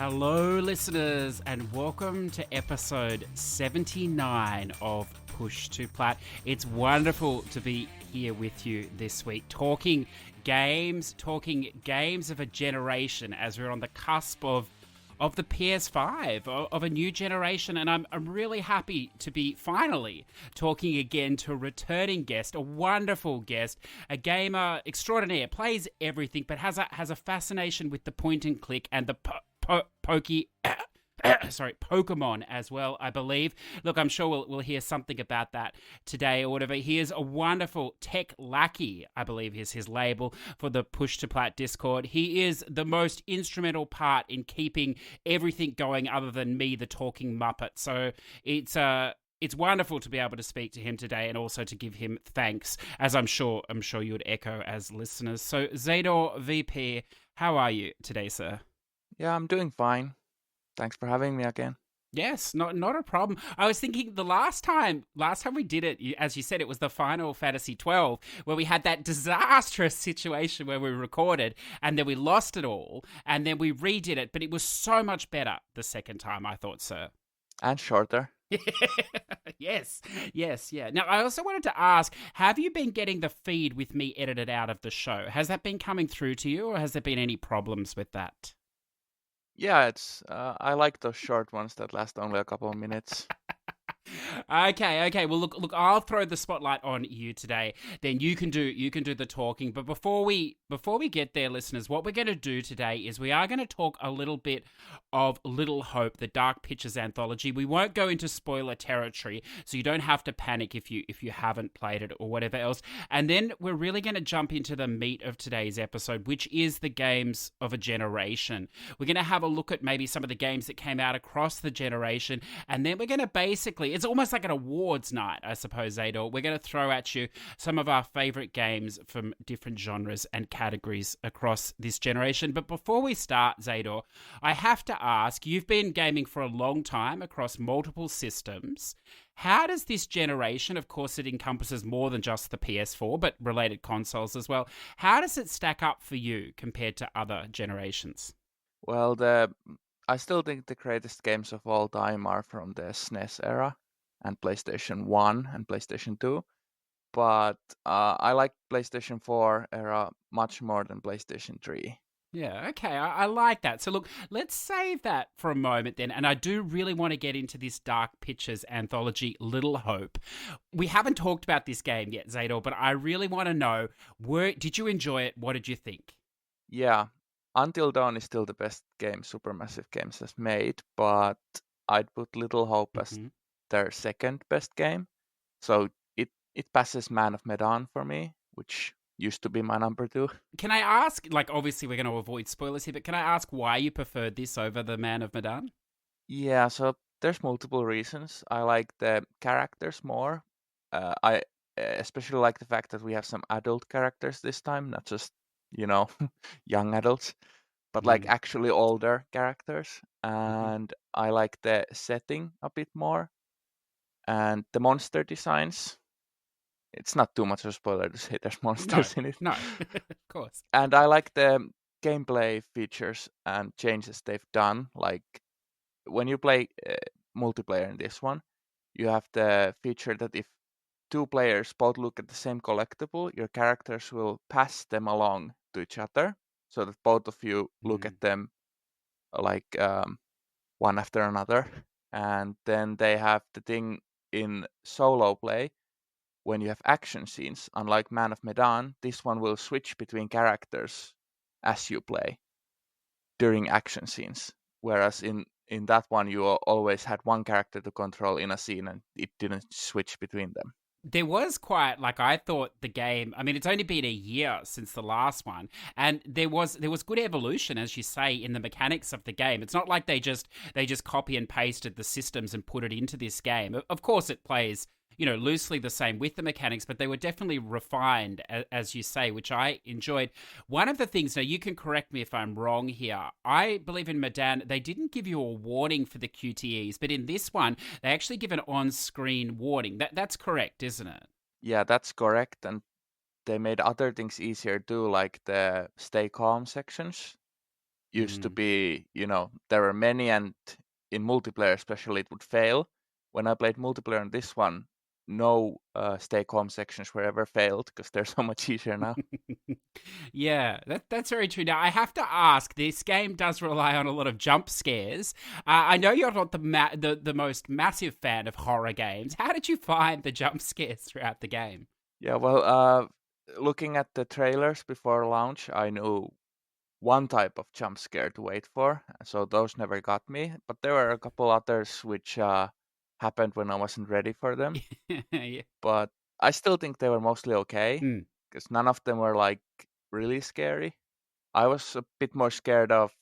Hello, listeners, and welcome to episode 79 of Push to Plat. It's wonderful to be here with you this week, talking games of a generation as we're on the cusp of the PS5, of a new generation, and I'm really happy to be finally talking again to a returning guest, a wonderful guest, a gamer extraordinaire, plays everything, but has a fascination with the point and click and the Pokemon as well, I believe. Look, I'm sure we'll hear something about that today or whatever. He is a wonderful Techlacky, I believe is his label for the Push to Plat Discord. He is the most instrumental part in keeping everything going other than me, the talking Muppet. So it's wonderful to be able to speak to him today and also to give him thanks, as I'm sure you would echo as listeners. So ZadorVp, how are you today, sir? Yeah, I'm doing fine. Thanks for having me again. Yes, not a problem. I was thinking the last time we did it, as you said, it was the Final Fantasy 12, where we had that disastrous situation where we recorded and then we lost it all and then we redid it, but it was so much better the second time, I thought, sir. And shorter. Yes, yeah. Now, I also wanted to ask, have you been getting the feed with me edited out of the show? Has that been coming through to you, or has there been any problems with that? Yeah, it's I like those short ones that last only a couple of minutes. Okay. Well, look. I'll throw the spotlight on you today. Then you can do the talking. But before we get there, listeners, what we're going to do today is we are going to talk a little bit of Little Hope, the Dark Pictures anthology. We won't go into spoiler territory, so you don't have to panic if you haven't played it or whatever else. And then we're really going to jump into the meat of today's episode, which is the games of a generation. We're going to have a look at maybe some of the games that came out across the generation, and then we're going to basically, it's almost like an awards night, I suppose, Zador. We're going to throw at you some of our favorite games from different genres and categories across this generation. But before we start, Zador, I have to ask, you've been gaming for a long time across multiple systems. How does this generation, of course it encompasses more than just the PS4, but related consoles as well, how does it stack up for you compared to other generations? Well, I still think the greatest games of all time are from the SNES era and PlayStation 1 and PlayStation 2. But I like PlayStation 4 era much more than PlayStation 3. Yeah, okay, I like that. So look, let's save that for a moment then, and I do really want to get into this Dark Pictures anthology, Little Hope. We haven't talked about this game yet, Zador, but I really want to know, did you enjoy it? What did you think? Yeah, Until Dawn is still the best game Supermassive Games has made, but I'd put Little Hope as Mm-hmm. their second best game. So it passes Man of Medan for me, which used to be my number 2. Can I ask, like, obviously we're going to avoid spoilers here, but can I ask why you preferred this over the Man of Medan? Yeah, so there's multiple reasons. I like the characters more. I especially like the fact that we have some adult characters this time, not just, you know, young adults, but like Mm. actually older characters. Mm-hmm. And I like the setting a bit more and the monster designs. It's not too much of a spoiler to say there's No, monsters in it. no, of course. And I like the gameplay features and changes they've done. Like when you play multiplayer in this one, you have the feature that if two players both look at the same collectible, your characters will pass them along to each other so that both of you look Mm. at them like one after another. And then they have the thing in solo play when you have action scenes. Unlike Man of Medan, this one will switch between characters as you play during action scenes. Whereas in that one, you always had one character to control in a scene and it didn't switch between them. There was quite, like, I thought the game, I mean, it's only been a year since the last one, and there was good evolution, as you say, in the mechanics of the game. It's not like they just copy and pasted the systems and put it into this game. Of course it plays, loosely the same with the mechanics, but they were definitely refined, as you say, which I enjoyed. One of the things, now you can correct me if I'm wrong here, I believe in Medan, they didn't give you a warning for the QTEs, but in this one, they actually give an on-screen warning. That's correct, isn't it? Yeah, that's correct. And they made other things easier too, like the stay calm sections. used to be, there were many, and in multiplayer especially it would fail. When I played multiplayer on this one, no stay calm sections were ever failed because they're so much easier now. Yeah, that's very true. Now, I have to ask, this game does rely on a lot of jump scares. I know you're not the most massive fan of horror games. How did you find the jump scares throughout the game? Yeah, well, looking at the trailers before launch, I knew one type of jump scare to wait for, so those never got me. But there were a couple others which happened when I wasn't ready for them. Yeah. But I still think they were mostly okay Mm. because none of them were like really scary. I was a bit more scared of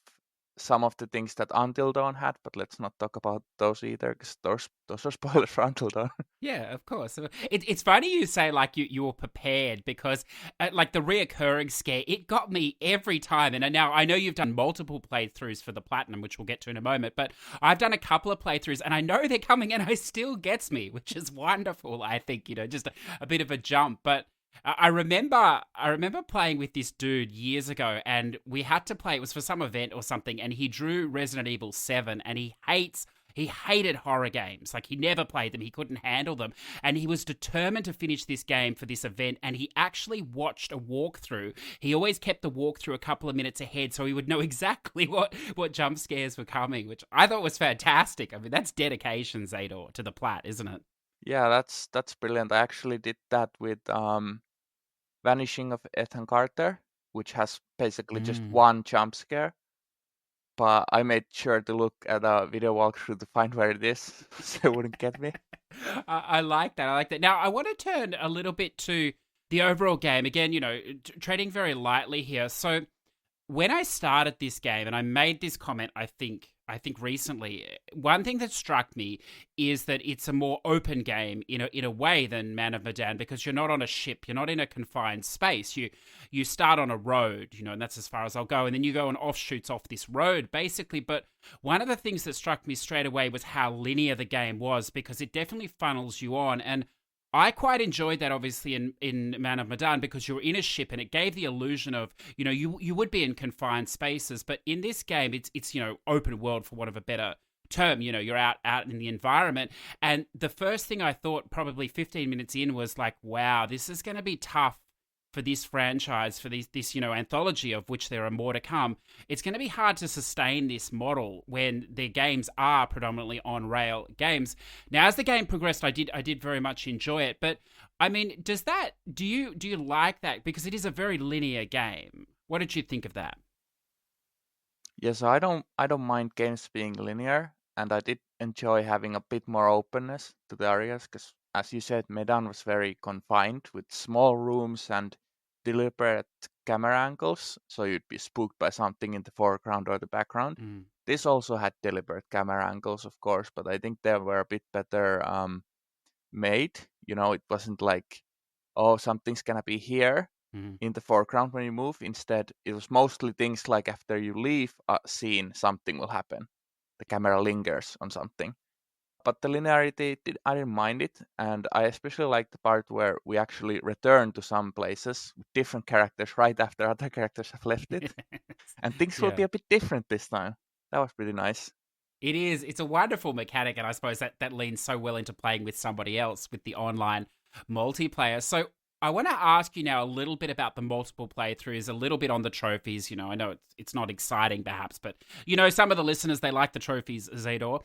some of the things that Until Dawn had, but let's not talk about those either because those are spoilers for Until Dawn. Yeah, of course. It's funny you say like you were prepared because like the reoccurring scare, it got me every time. And now I know you've done multiple playthroughs for the Platinum, which we'll get to in a moment, but I've done a couple of playthroughs and I know they're coming and it still gets me, which is wonderful. I think, just a bit of a jump. But I remember playing with this dude years ago and we had to play, it was for some event or something, and he drew Resident Evil 7 and he hated horror games. Like, he never played them. He couldn't handle them. And he was determined to finish this game for this event. And he actually watched a walkthrough. He always kept the walkthrough a couple of minutes ahead so he would know exactly what jump scares were coming, which I thought was fantastic. I mean, that's dedication, Zador, to the plat, isn't it? Yeah, that's brilliant. I actually did that with Vanishing of Ethan Carter, which has basically just Mm. one jump scare. But I made sure to look at a video walkthrough to find where it is, so it wouldn't get me. I like that. I like that. Now, I want to turn a little bit to the overall game. Again, treading very lightly here. So, when I started this game, and I made this comment, I think recently, one thing that struck me is that it's a more open game in a way than Man of Medan, because you're not on a ship, you're not in a confined space. You start on a road, and that's as far as I'll go, and then you go on offshoots off this road, basically. But one of the things that struck me straight away was how linear the game was, because it definitely funnels you on. And I quite enjoyed that, obviously, in Man of Medan, because you were in a ship and it gave the illusion of, you would be in confined spaces. But in this game, it's open world, for want of a better term. You're out in the environment. And the first thing I thought, probably 15 minutes in, was like, wow, this is going to be tough for this franchise, for this anthology, of which there are more to come. It's going to be hard to sustain this model when their games are predominantly on rail games. Now, as the game progressed, I did very much enjoy it. But I mean, do you like that? Because it is a very linear game. What did you think of that? Yeah, so I don't mind games being linear, and I did enjoy having a bit more openness to the areas because, as you said, Medan was very confined with small rooms and deliberate camera angles, so you'd be spooked by something in the foreground or the background. Mm. This also had deliberate camera angles, of course, but I think they were a bit better made. It wasn't like, oh, something's gonna be here Mm. in the foreground when you move. Instead, it was mostly things like after you leave a scene, something will happen. The camera lingers on something. But the linearity, I didn't mind it. And I especially like the part where we actually return to some places with different characters right after other characters have left it. And things will Yeah. be a bit different this time. That was pretty nice. It is. It's a wonderful mechanic, and I suppose that leans so well into playing with somebody else with the online multiplayer. So I want to ask you now a little bit about the multiple playthroughs, a little bit on the trophies. I know it's not exciting perhaps, but some of the listeners, they like the trophies, Zador.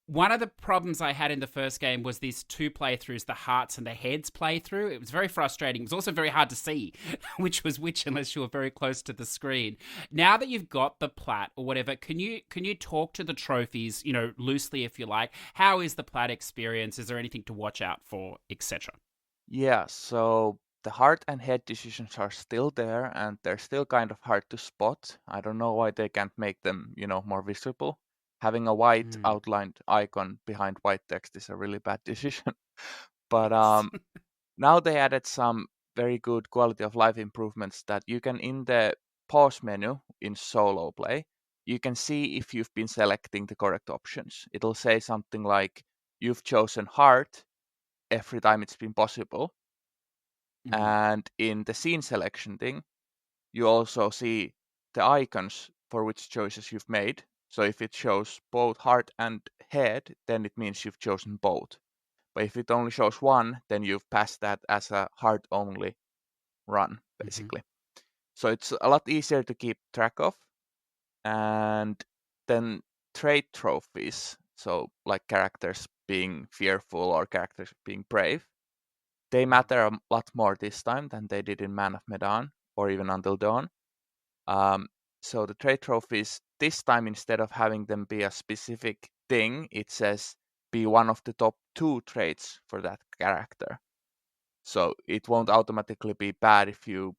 One of the problems I had in the first game was these two playthroughs, the hearts and the heads playthrough. It was very frustrating. It was also very hard to see which was which unless you were very close to the screen. Now that you've got the plat or whatever, can you talk to the trophies, loosely if you like? How is the plat experience? Is there anything to watch out for, etc.? Yeah, so the heart and head decisions are still there and they're still kind of hard to spot. I don't know why they can't make them, more visible. Having a white Mm, outlined icon behind white text is a really bad decision. But yes. now they added some very good quality of life improvements that you can, in the pause menu in solo play, you can see if you've been selecting the correct options. It'll say something like you've chosen heart every time it's been possible. Mm, And in the scene selection thing, you also see the icons for which choices you've made. So if it shows both heart and head, then it means you've chosen both. But if it only shows one, then you've passed that as a heart-only run, basically. So it's a lot easier to keep track of. And then trait trophies, so like characters being fearful or characters being brave, they matter a lot more this time than they did in Man of Medan or even Until Dawn. So the trait trophies, this time instead of having them be a specific thing, it says be one of the top 2 traits for that character. So it won't automatically be bad if you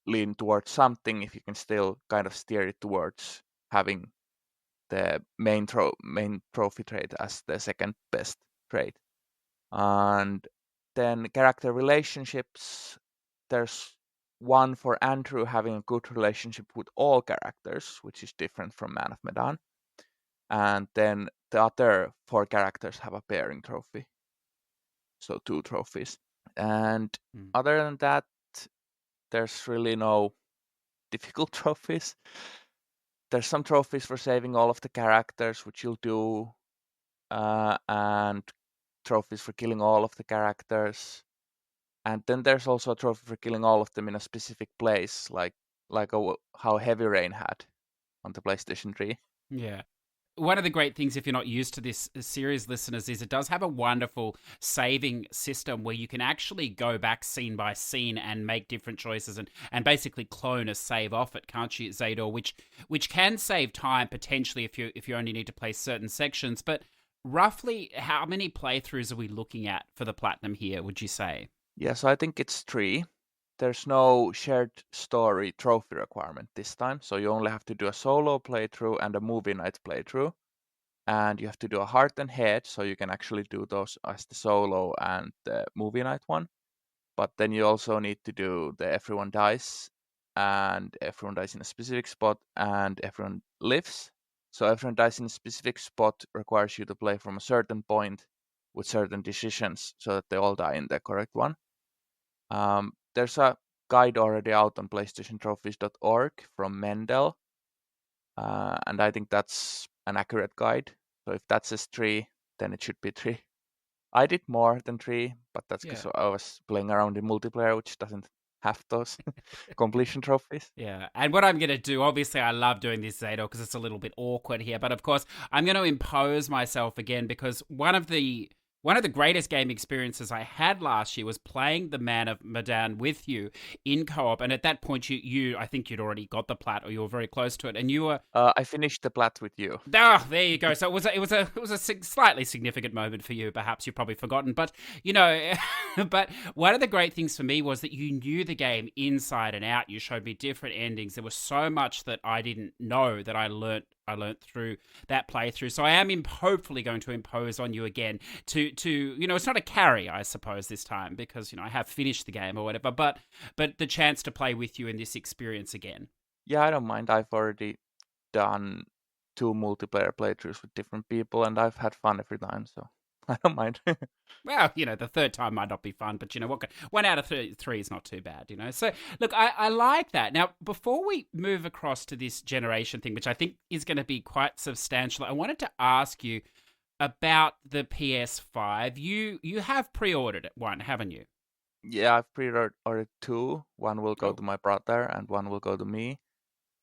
lean towards something, if you can still kind of steer it towards having the main trophy trait as the second best trait. And then character relationships, there's one for Andrew having a good relationship with all characters, which is different from Man of Medan. And then the other 4 characters have a pairing trophy. So 2 trophies. And other than that, there's really no difficult trophies. There's some trophies for saving all of the characters, which you'll do, and trophies for killing all of the characters. And then there's also a trophy for killing all of them in a specific place, like how Heavy Rain had on the PlayStation 3. Yeah. One of the great things, if you're not used to this series, listeners, is it does have a wonderful saving system where you can actually go back scene by scene and make different choices and basically clone a save off it, can't you, Zador? Which can save time potentially if you only need to play certain sections. But roughly, how many playthroughs are we looking at for the Platinum here, would you say? Yeah, so I think it's 3. There's no shared story trophy requirement this time, so you only have to do a solo playthrough and a movie night playthrough. And you have to do a heart and head, so you can actually do those as the solo and the movie night one. But then you also need to do the everyone dies, and everyone dies in a specific spot, and everyone lives. So everyone dies in a specific spot requires you to play from a certain point with certain decisions so that they all die in the correct one. There's a guide already out on PlayStationTrophies.org from Mendel, and I think that's an accurate guide. So if that says 3, then it should be 3. I did more than 3, but that's because I was playing around in multiplayer, which doesn't have those completion trophies. Yeah, and what I'm going to do, obviously I love doing this, Zador, because it's a little bit awkward here, but of course I'm going to impose myself again because one of the greatest game experiences I had last year was playing the Man of Medan with you in co-op, and at that point you I think you'd already got the plat or you were very close to it, and you were. I finished the plat with you. Ah, there you go. So it was a slightly significant moment for you. Perhaps you've probably forgotten, but but one of the great things for me was that you knew the game inside and out. You showed me different endings. There was so much that I didn't know that I learnt through that playthrough. So I am hopefully going to impose on you again to it's not a carry, I suppose, this time because I have finished the game or whatever, but the chance to play with you in this experience again. Yeah, I don't mind. I've already done 2 multiplayer playthroughs with different people, and I've had fun every time, so I don't mind. Well, the third time might not be fun, but what? 1 out of 3 is not too bad, So, look, I like that. Now, before we move across to this generation thing, which I think is going to be quite substantial, I wanted to ask you about the PS5. You have pre-ordered one, haven't you? Yeah, I've pre-ordered 2. One will go to my brother, and one will go to me.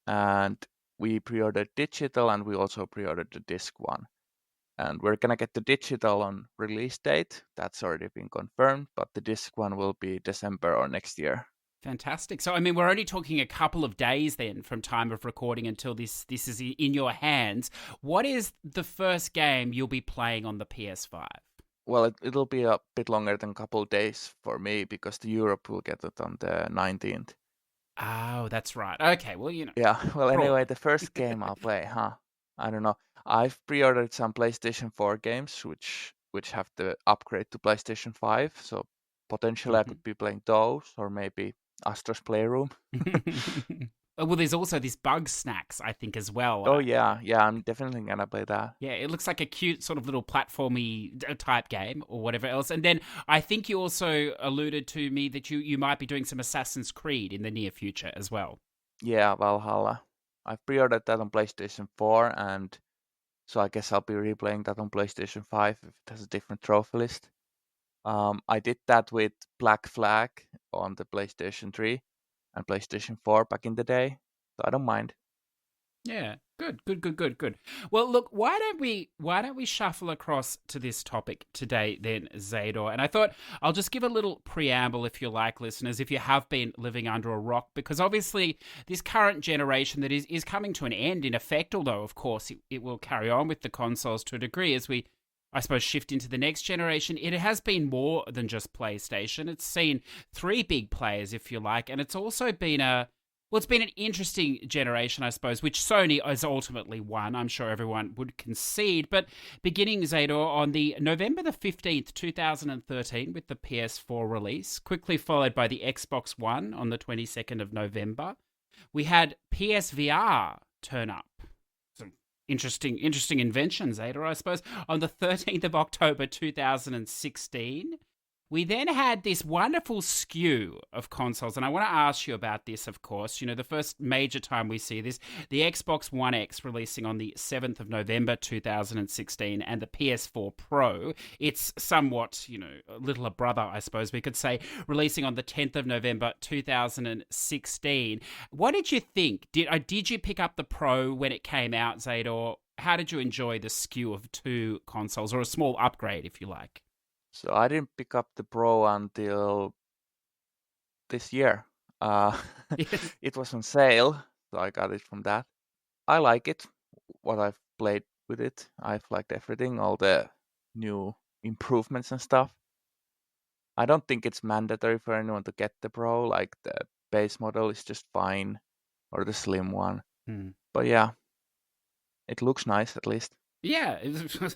And we pre-ordered digital, and we also pre-ordered the disc one. And we're gonna get the digital on release date. That's already been confirmed, but the disc one will be December or next year. Fantastic. So, I mean, we're only talking a couple of days then from time of recording until this is in your hands. What is the first game you'll be playing on the PS5? Well, it'll be a bit longer than a couple of days for me because the Europe will get it on the 19th. Oh, that's right. Okay, well, Yeah, well, anyway, the first game I'll play, I don't know. I've pre-ordered some PlayStation 4 games, which have the upgrade to PlayStation 5. So potentially I could be playing those, or maybe Astro's Playroom. Well, there's also this Bug Snacks, I think, as well. Oh, yeah, I'm definitely gonna play that. Yeah, it looks like a cute sort of little platformy type game or whatever else. And then I think you also alluded to me that you might be doing some Assassin's Creed in the near future as well. Yeah, Valhalla. I've pre-ordered that on PlayStation 4, and so I guess I'll be replaying that on PlayStation 5 if it has a different trophy list. I did that with Black Flag on the PlayStation 3 and PlayStation 4 back in the day, so I don't mind. Yeah, good. Well, look, why don't we shuffle across to this topic today then, Zador? And I thought I'll just give a little preamble, if you like, listeners, if you have been living under a rock, because obviously this current generation that is coming to an end in effect, although of course it will carry on with the consoles to a degree as we, I suppose, shift into the next generation. It has been more than just PlayStation. It's seen three big players, if you like, and it's also been it's been an interesting generation, I suppose, which Sony has ultimately won. I'm sure everyone would concede. But beginning, Zador, on the November the 15th, 2013, with the PS4 release, quickly followed by the Xbox One on the 22nd of November, we had PSVR turn up. Some interesting inventions, Zador, I suppose. On the 13th of October, 2016, we then had this wonderful skew of consoles, and I want to ask you about this, of course. You know, the first major time we see this, the Xbox One X releasing on the 7th of November 2016, and the PS4 Pro, it's somewhat, a littler brother, I suppose we could say, releasing on the 10th of November 2016. What did you think? Did you pick up the Pro when it came out, Zador? How did you enjoy the skew of two consoles, or a small upgrade, if you like? So I didn't pick up the Pro until this year. Uh, Yes. it was on sale, so I got it from that. I like it. What I've played with it, I've liked everything, all the new improvements and stuff. I don't think it's mandatory for anyone to get the Pro. Like the base model is just fine, or the slim one. Hmm. But yeah, it looks nice at least. Yeah,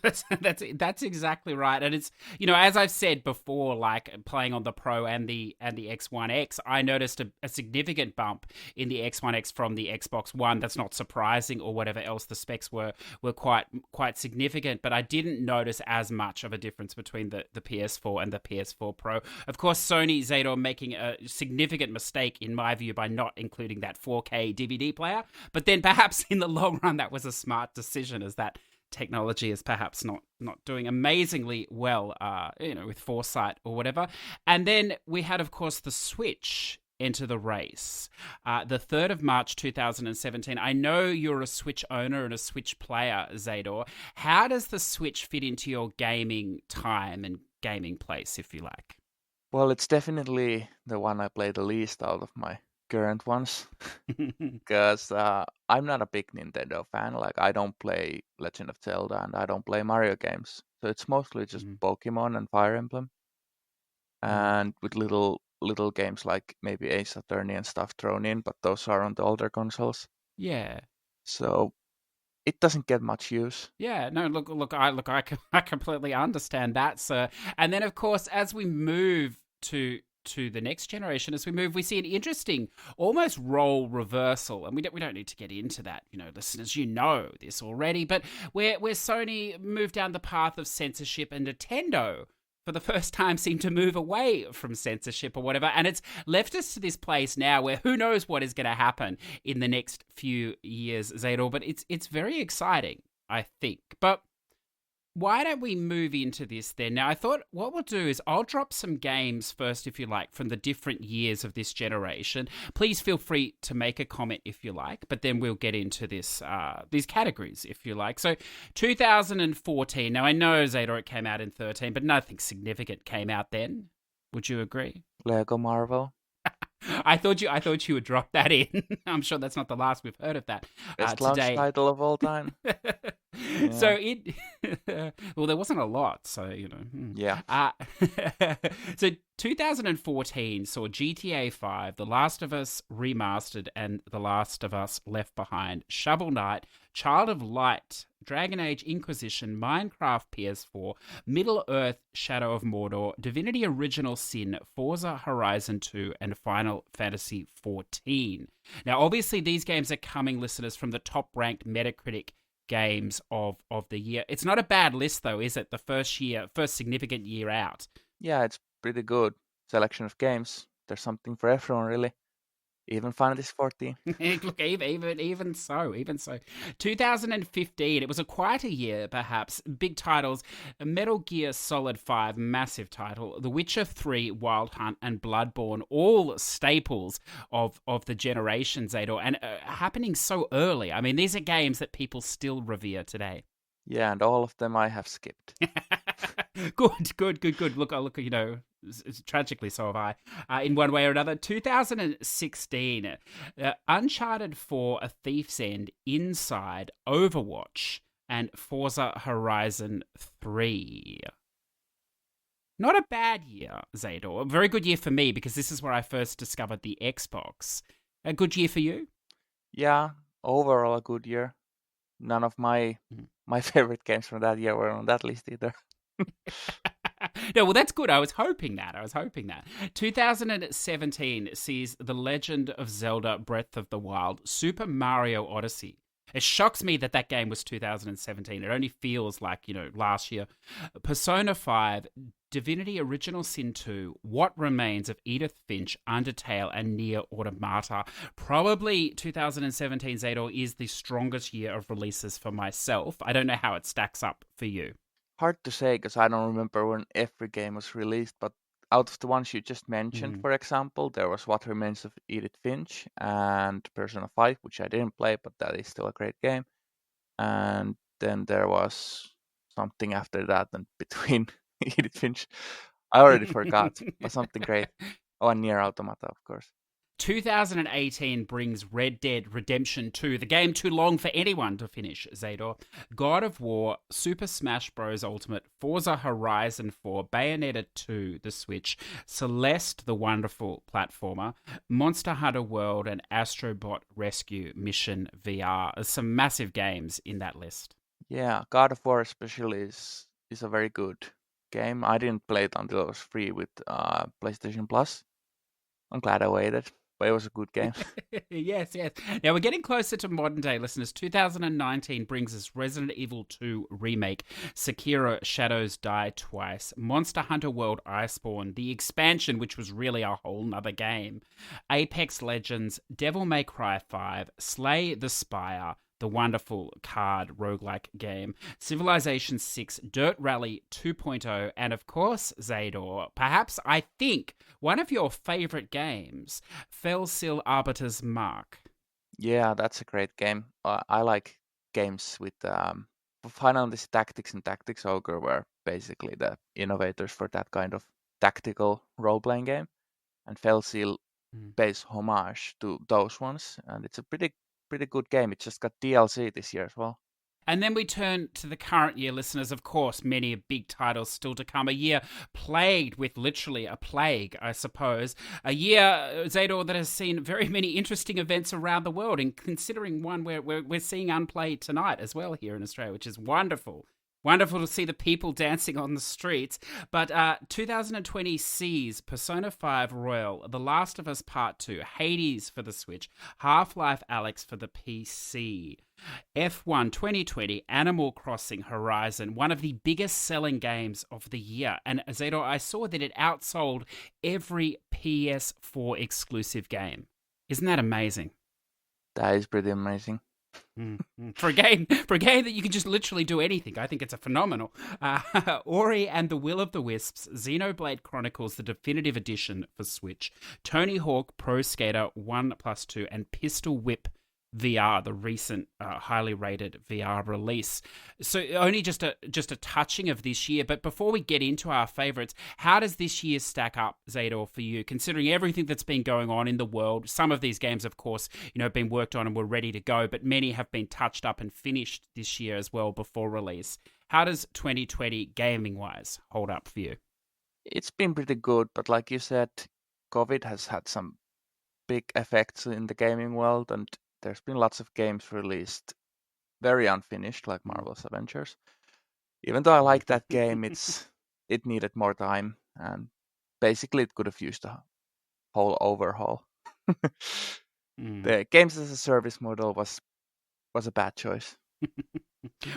that's exactly right, and it's as I've said before, like playing on the Pro and the X1X, I noticed a significant bump in the X1X from the Xbox One. That's not surprising, or whatever else the specs were quite significant, but I didn't notice as much of a difference between the PS4 and the PS4 Pro. Of course, Sony, Zador, making a significant mistake in my view by not including that 4K DVD player, but then perhaps in the long run that was a smart decision, as that technology is perhaps not doing amazingly well, with foresight or whatever. And then we had, of course, the Switch enter the race. The 3rd of March 2017. I know you're a Switch owner and a Switch player, Zador. How does the Switch fit into your gaming time and gaming place, if you like? Well, it's definitely the one I play the least out of my current ones. Because I'm not a big Nintendo fan. Like I don't play Legend of Zelda and I don't play Mario games. So it's mostly just Mhm. Pokemon and Fire Emblem, Mm. and with little games like maybe Ace Attorney and stuff thrown in, but those are on the older consoles. Yeah. So it doesn't get much use. Yeah, no, I completely understand that, sir. And then, of course, as we move to the next generation, we see an interesting, almost role reversal, and we don't need to get into that, listeners, you know this already. But where Sony moved down the path of censorship, and Nintendo, for the first time, seemed to move away from censorship or whatever, and it's left us to this place now where who knows what is going to happen in the next few years, Zador. But it's very exciting, I think. But why don't we move into this then? Now, I thought what we'll do is I'll drop some games first, if you like, from the different years of this generation. Please feel free to make a comment if you like, but then we'll get into this these categories, if you like. So, 2014. Now, I know, Zador, it came out in 13, but nothing significant came out then. Would you agree? Lego Marvel, I thought you would drop that in. I'm sure that's not the last we've heard of that best launch today. title of all time. So Yeah. well, there wasn't a lot, so Yeah. So 2014 saw GTA 5, The Last of Us Remastered, and The Last of Us Left Behind, Shovel Knight, Child of Light, Dragon Age Inquisition, Minecraft PS4, Middle Earth Shadow of Mordor, Divinity Original Sin, Forza Horizon 2, and Final Fantasy 14. Now, obviously, these games are coming, listeners, from the top-ranked Metacritic games of the year. It's not a bad list, though, is it? The first significant year out. Yeah, it's pretty good selection of games. There's something for everyone, really. Even Final Fantasy 14. Look, even so, 2015. It was a quieter year, perhaps. Big titles: Metal Gear Solid 5, massive title; The Witcher 3, Wild Hunt, and Bloodborne, all staples of the generation, Zador, and happening so early. I mean, these are games that people still revere today. Yeah, and all of them I have skipped. Good. Look, tragically so have I, in one way or another. 2016, Uncharted 4, A Thief's End, Inside, Overwatch, and Forza Horizon 3. Not a bad year, Zador. A very good year for me, because this is where I first discovered the Xbox. A good year for you? Yeah, overall a good year. None of my favorite games from that year were on that list either. No, well, that's good. I was hoping that. 2017 sees The Legend of Zelda Breath of the Wild, Super Mario Odyssey. It shocks me that game was 2017. It only feels like, last year. Persona 5, Divinity Original Sin 2, What Remains of Edith Finch, Undertale, and Nier Automata. Probably 2017, Zador, is the strongest year of releases for myself. I don't know how it stacks up for you. Hard to say because I don't remember when every game was released, but out of the ones you just mentioned, for example, there was What Remains of Edith Finch and Persona 5, which I didn't play, but that is still a great game. And then there was something after that and between Edith Finch. I already forgot, but something great. Oh, and Nier Automata, of course. 2018 brings Red Dead Redemption 2, the game too long for anyone to finish, Zador. God of War, Super Smash Bros. Ultimate, Forza Horizon 4, Bayonetta 2, the Switch, Celeste, the wonderful platformer, Monster Hunter World, and Astrobot Rescue Mission VR. There's some massive games in that list. Yeah, God of War especially is a very good game. I didn't play it until it was free with PlayStation Plus. I'm glad I waited. But it was a good game. Yes. Now we're getting closer to modern day, listeners. 2019 brings us Resident Evil 2 Remake, Sekiro Shadows Die Twice, Monster Hunter World Iceborne, the expansion, which was really a whole nother game, Apex Legends, Devil May Cry 5, Slay the Spire, the wonderful card roguelike game, Civilization 6, Dirt Rally 2.0, and of course, Zador, perhaps, I think, one of your favorite games, Felsil Arbiter's Mark. Yeah, that's a great game. I like games with Final Fantasy Tactics and Tactics Ogre were basically the innovators for that kind of tactical role-playing game. And Felsil pays homage to those ones, and it's a pretty good game. It just got DLC this year as well. And then we turn to the current year, listeners. Of course, many big titles still to come. A year plagued with literally a plague, I suppose. A year, Zador, that has seen very many interesting events around the world, and considering one where we're seeing Unplayed tonight as well here in Australia, which is wonderful. Wonderful to see the people dancing on the streets. But 2020 sees Persona 5 Royal, The Last of Us Part 2, Hades for the Switch, Half-Life Alyx for the PC, F1 2020, Animal Crossing Horizon, one of the biggest selling games of the year. And Zador, I saw that it outsold every PS4 exclusive game. Isn't that amazing? That is pretty amazing. For a game that you can just literally do anything, I think it's a phenomenal. Ori and the Will of the Wisps, Xenoblade Chronicles, the definitive edition for Switch, Tony Hawk Pro Skater 1+2, and Pistol Whip VR, the recent highly rated VR release. So only just a touching of this year. But before we get into our favorites, how does this year stack up, Zador, for you, considering everything that's been going on in the world? Some of these games, of course, have been worked on and were ready to go, but many have been touched up and finished this year as well before release. How does 2020 gaming-wise hold up for you? It's been pretty good, but like you said, COVID has had some big effects in the gaming world, and there's been lots of games released very unfinished, like Marvel's Avengers. Even though I like that game, it needed more time, and basically it could have used a whole overhaul. The games as a service model was a bad choice.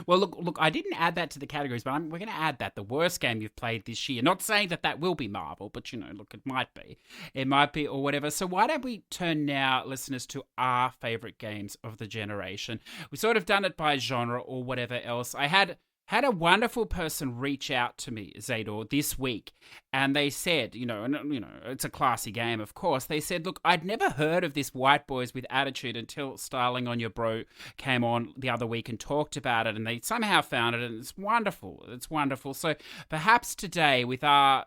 Well, look, I didn't add that to the categories, but we're going to add that. The worst game you've played this year. Not saying that will be Marvel, but, look, it might be. It might be or whatever. So why don't we turn now, listeners, to our favourite games of the generation. We've sort of done it by genre or whatever else. I had a wonderful person reach out to me, Zador, this week, and they said, it's a classy game, of course. They said, look, I'd never heard of this White Boys with Attitude until Styling on Your Bro came on the other week and talked about it, and they somehow found it, and it's wonderful. It's wonderful. So perhaps today, with our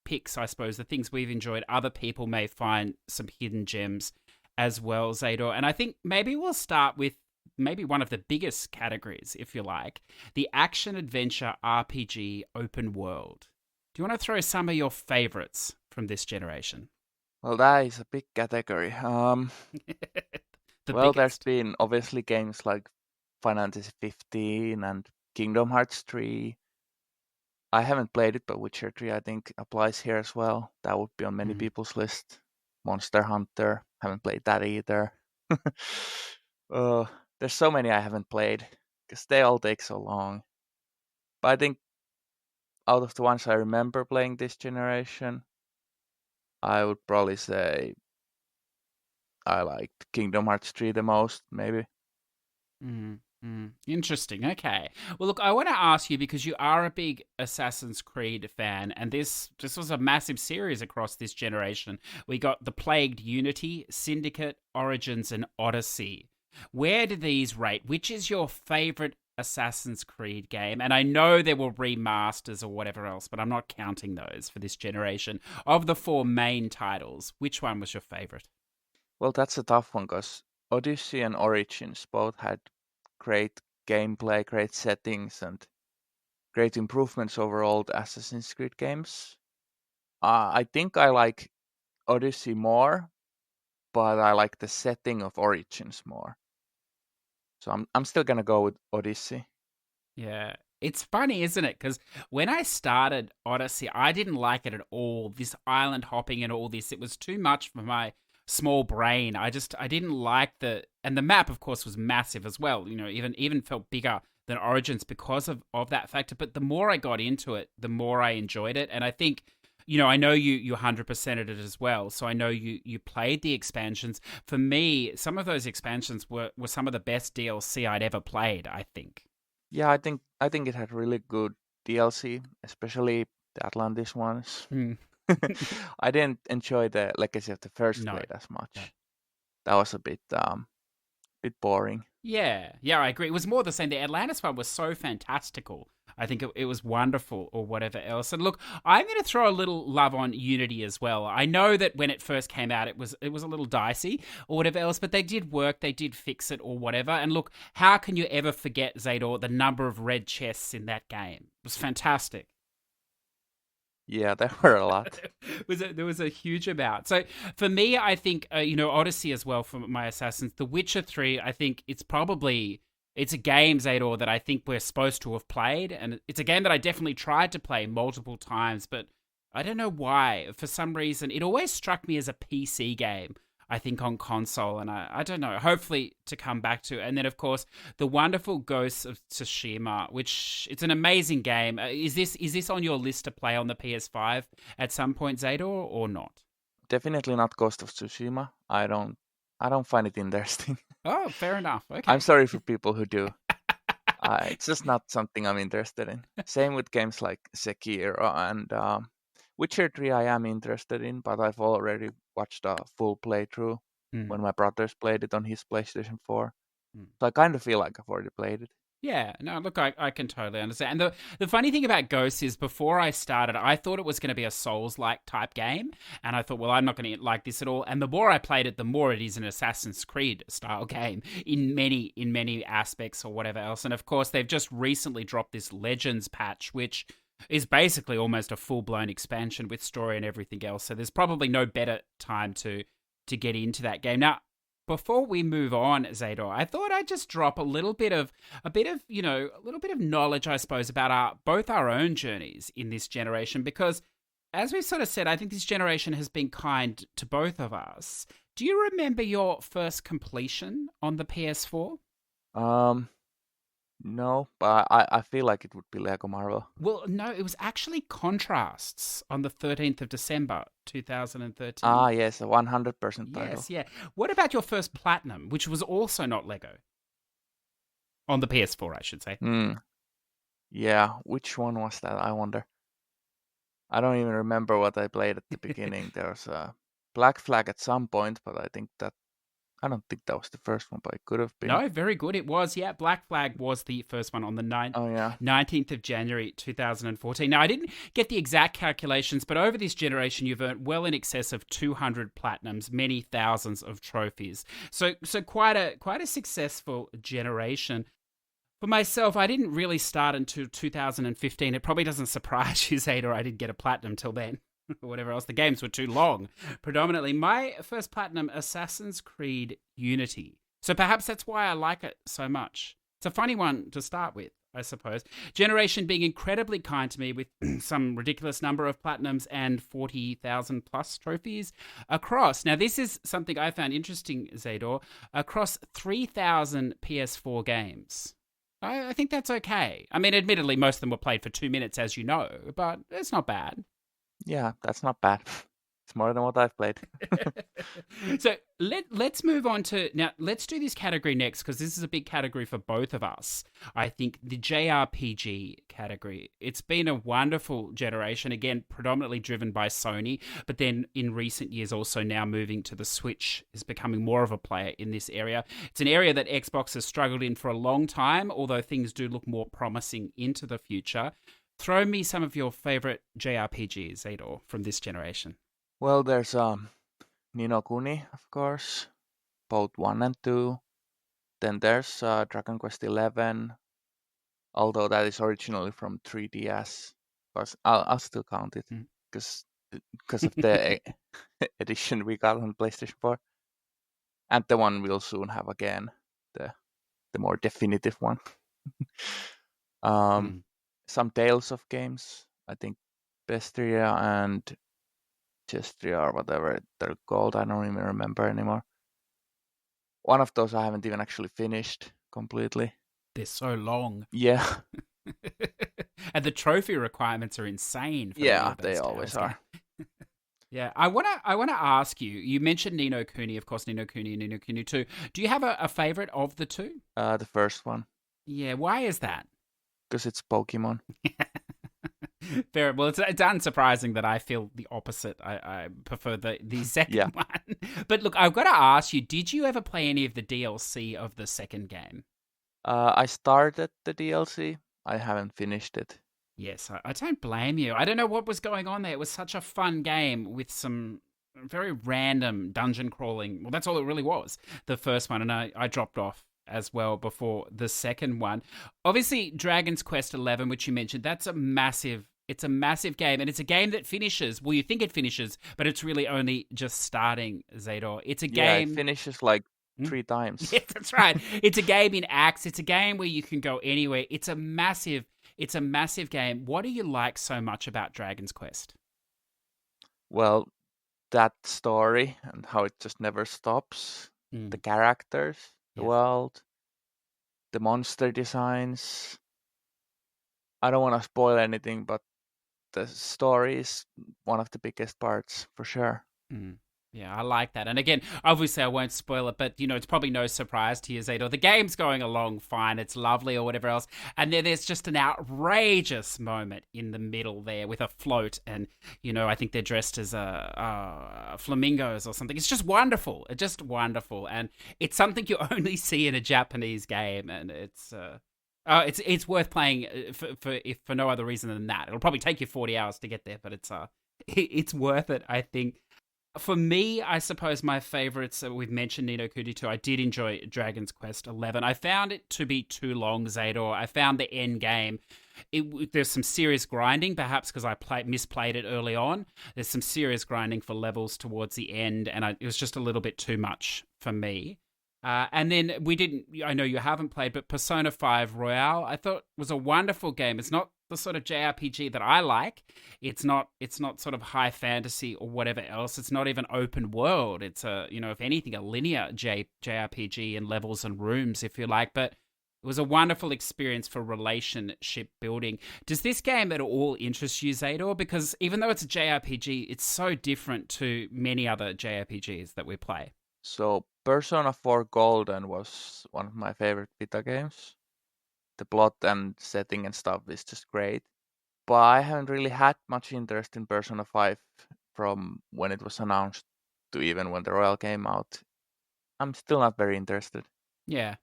picks, I suppose, the things we've enjoyed, other people may find some hidden gems as well, Zador. And I think maybe we'll start with maybe one of the biggest categories, if you like, the action-adventure RPG open world. Do you want to throw some of your favorites from this generation? Well, that is a big category. There's been obviously games like Final Fantasy 15 and Kingdom Hearts 3. I haven't played it, but Witcher 3 I think applies here as well. That would be on many people's list. Monster Hunter, haven't played that either. There's so many I haven't played because they all take so long. But I think out of the ones I remember playing this generation, I would probably say I liked Kingdom Hearts 3 the most, maybe. Interesting. Okay. Well, look, I want to ask you because you are a big Assassin's Creed fan, and this was a massive series across this generation. We got The Plagued Unity, Syndicate, Origins, and Odyssey. Where do these rate? Which is your favorite Assassin's Creed game? And I know there were remasters or whatever else, but I'm not counting those for this generation. Of the 4 main titles, which one was your favorite? Well, that's a tough one because Odyssey and Origins both had great gameplay, great settings, and great improvements over old Assassin's Creed games. I think I like Odyssey more, but I like the setting of Origins more. So I'm still gonna go with Odyssey. Yeah. It's funny, isn't it? Because when I started Odyssey, I didn't like it at all. This island hopping and all this, it was too much for my small brain. I didn't like and the map, of course, was massive as well. Even felt bigger than Origins because of that factor. But the more I got into it, the more I enjoyed it. And I think, I know you 100%ed it as well. So I know you played the expansions. For me, some of those expansions were some of the best DLC I'd ever played, I think. Yeah, I think it had really good DLC, especially the Atlantis ones. I didn't enjoy the Legacy of the First Blade as much. No. That was a bit boring. Yeah, I agree. It was more the same. The Atlantis one was so fantastical. I think it was wonderful or whatever else. And look, I'm going to throw a little love on Unity as well. I know that when it first came out, it was a little dicey or whatever else, but they did work. They did fix it or whatever. And look, how can you ever forget, Zador, the number of red chests in that game? It was fantastic. Yeah, there were a lot. There was a huge amount. So for me, I think, Odyssey as well for my Assassins. The Witcher 3, I think it's a game, Zador, that I think we're supposed to have played. And it's a game that I definitely tried to play multiple times, but I don't know why. For some reason, it always struck me as a PC game, I think, on console. And I don't know, hopefully to come back to. And then, of course, the wonderful Ghosts of Tsushima, which it's an amazing game. Is this on your list to play on the PS5 at some point, Zador, or not? Definitely not Ghost of Tsushima. I don't find it interesting. Oh, fair enough. Okay. I'm sorry for people who do. It's just not something I'm interested in. Same with games like Sekiro and Witcher 3 I am interested in, but I've already watched a full playthrough when my brothers played it on his PlayStation 4. So I kind of feel like I've already played it. Yeah, no, look, I can totally understand. And the funny thing about Ghosts is before I started, I thought it was going to be a Souls-like type game. And I thought, well, I'm not going to like this at all. And the more I played it, the more it is an Assassin's Creed style game in many aspects or whatever else. And of course, they've just recently dropped this Legends patch, which is basically almost a full-blown expansion with story and everything else. So there's probably no better time to get into that game. Now, before we move on, Zador, I thought I'd just drop a little bit of knowledge, I suppose, about both our own journeys in this generation, because as we've sort of said, I think this generation has been kind to both of us. Do you remember your first completion on the PS4? No, but I feel like it would be Lego Marvel. Well, no, it was actually Contrasts on the 13th of December, 2013. Ah, yes, a 100% title. Yes, yeah. What about your first Platinum, which was also not Lego? On the PS4, I should say. Hmm. Yeah, which one was that? I wonder. I don't even remember what I played at the beginning. There was a Black Flag at some point, but I don't think that was the first one, but it could have been. No, very good. It was, yeah. Black Flag was the first one on the Oh yeah. 19th of January 2014. Now, I didn't get the exact calculations, but over this generation, you've earned well in excess of 200 platinums, many thousands of trophies. So quite a successful generation. For myself, I didn't really start until 2015. It probably doesn't surprise you, Zador, I didn't get a platinum till then. Or whatever else. The games were too long. Predominantly, my first platinum, Assassin's Creed Unity. So perhaps that's why I like it so much. It's a funny one to start with, I suppose. Generation being incredibly kind to me with some ridiculous number of platinums and 40,000 plus trophies across. Now, this is something I found interesting, Zador, across 3,000 PS4 games. I think that's okay. I mean, admittedly, most of them were played for 2 minutes, as you know, but it's not bad. Yeah, that's not bad. It's more than what I've played. So let's move on to now. Let's do this category next because this is a big category for both of us. I think the JRPG category. It's been a wonderful generation. Again, predominantly driven by Sony, but then in recent years also now moving to the Switch is becoming more of a player in this area. It's an area that Xbox has struggled in for a long time, although things do look more promising into the future. Throw me some of your favorite JRPGs, Zador, from this generation. Well, there's Ni no Kuni, of course, both 1 and 2. Then there's Dragon Quest 11, although that is originally from 3DS. But I'll still count it because of the edition we got on PlayStation 4. And the one we'll soon have again, the more definitive one. Some Tales of games, I think Bestria and Gestria or whatever they're called. I don't even remember anymore. One of those I haven't even actually finished completely. They're so long. Yeah. And the trophy requirements are insane. Yeah, they always are. Yeah, I wanna ask you. You mentioned Ni no Kuni, of course, Ni no Kuni and Ni no Kuni 2. Do you have a favorite of the two? The first one. Yeah, why is that? Because it's Pokemon. Very well. It's unsurprising that I feel the opposite. I prefer the second one. But look, I've got to ask you: did you ever play any of the DLC of the second game? I started the DLC. I haven't finished it. Yes, I don't blame you. I don't know what was going on there. It was such a fun game with some very random dungeon crawling. Well, that's all it really was. The first one, and I dropped off as well before the second one. Obviously, Dragon's Quest 11, which you mentioned, it's a massive game, and it's a game that finishes. Well, you think it finishes, but it's really only just starting, Zador. It's a game... Yeah, it finishes like 3 times. Yeah, that's right. It's a game in acts. It's a game where you can go anywhere. It's a massive game. What do you like so much about Dragon's Quest? Well, that story and how it just never stops. The characters, the world, the monster designs. I don't want to spoil anything, but the story is one of the biggest parts for sure. Yeah, I like that. And again, obviously I won't spoil it, but it's probably no surprise to you, Zador. The game's going along fine, it's lovely or whatever else. And then there's just an outrageous moment in the middle there with a float, and I think they're dressed as flamingos or something. It's just wonderful. It's just wonderful. And it's something you only see in a Japanese game, and it's worth playing for no other reason than that. It'll probably take you 40 hours to get there, but it's worth it, I think. For me, I suppose my favorites, we've mentioned Ni no Kuni 2. I did enjoy Dragon's Quest 11. I found it to be too long, Zador. I found the end game. There's some serious grinding, perhaps because I misplayed it early on. There's some serious grinding for levels towards the end, and it was just a little bit too much for me. And then I know you haven't played, but Persona 5 Royale, I thought was a wonderful game. It's not the sort of JRPG that I like. It's not sort of high fantasy or whatever else. It's not even open world. It's if anything, a linear JRPG in levels and rooms, if you like. But It was a wonderful experience for relationship building. Does this game at all interest you, Zador? Because even though it's a JRPG, it's so different to many other JRPGs that we play. So Persona 4 Golden was one of my favorite Vita games. The plot and setting and stuff is just great. But I haven't really had much interest in Persona 5 from when it was announced to even when the Royal came out. I'm still not very interested. Yeah.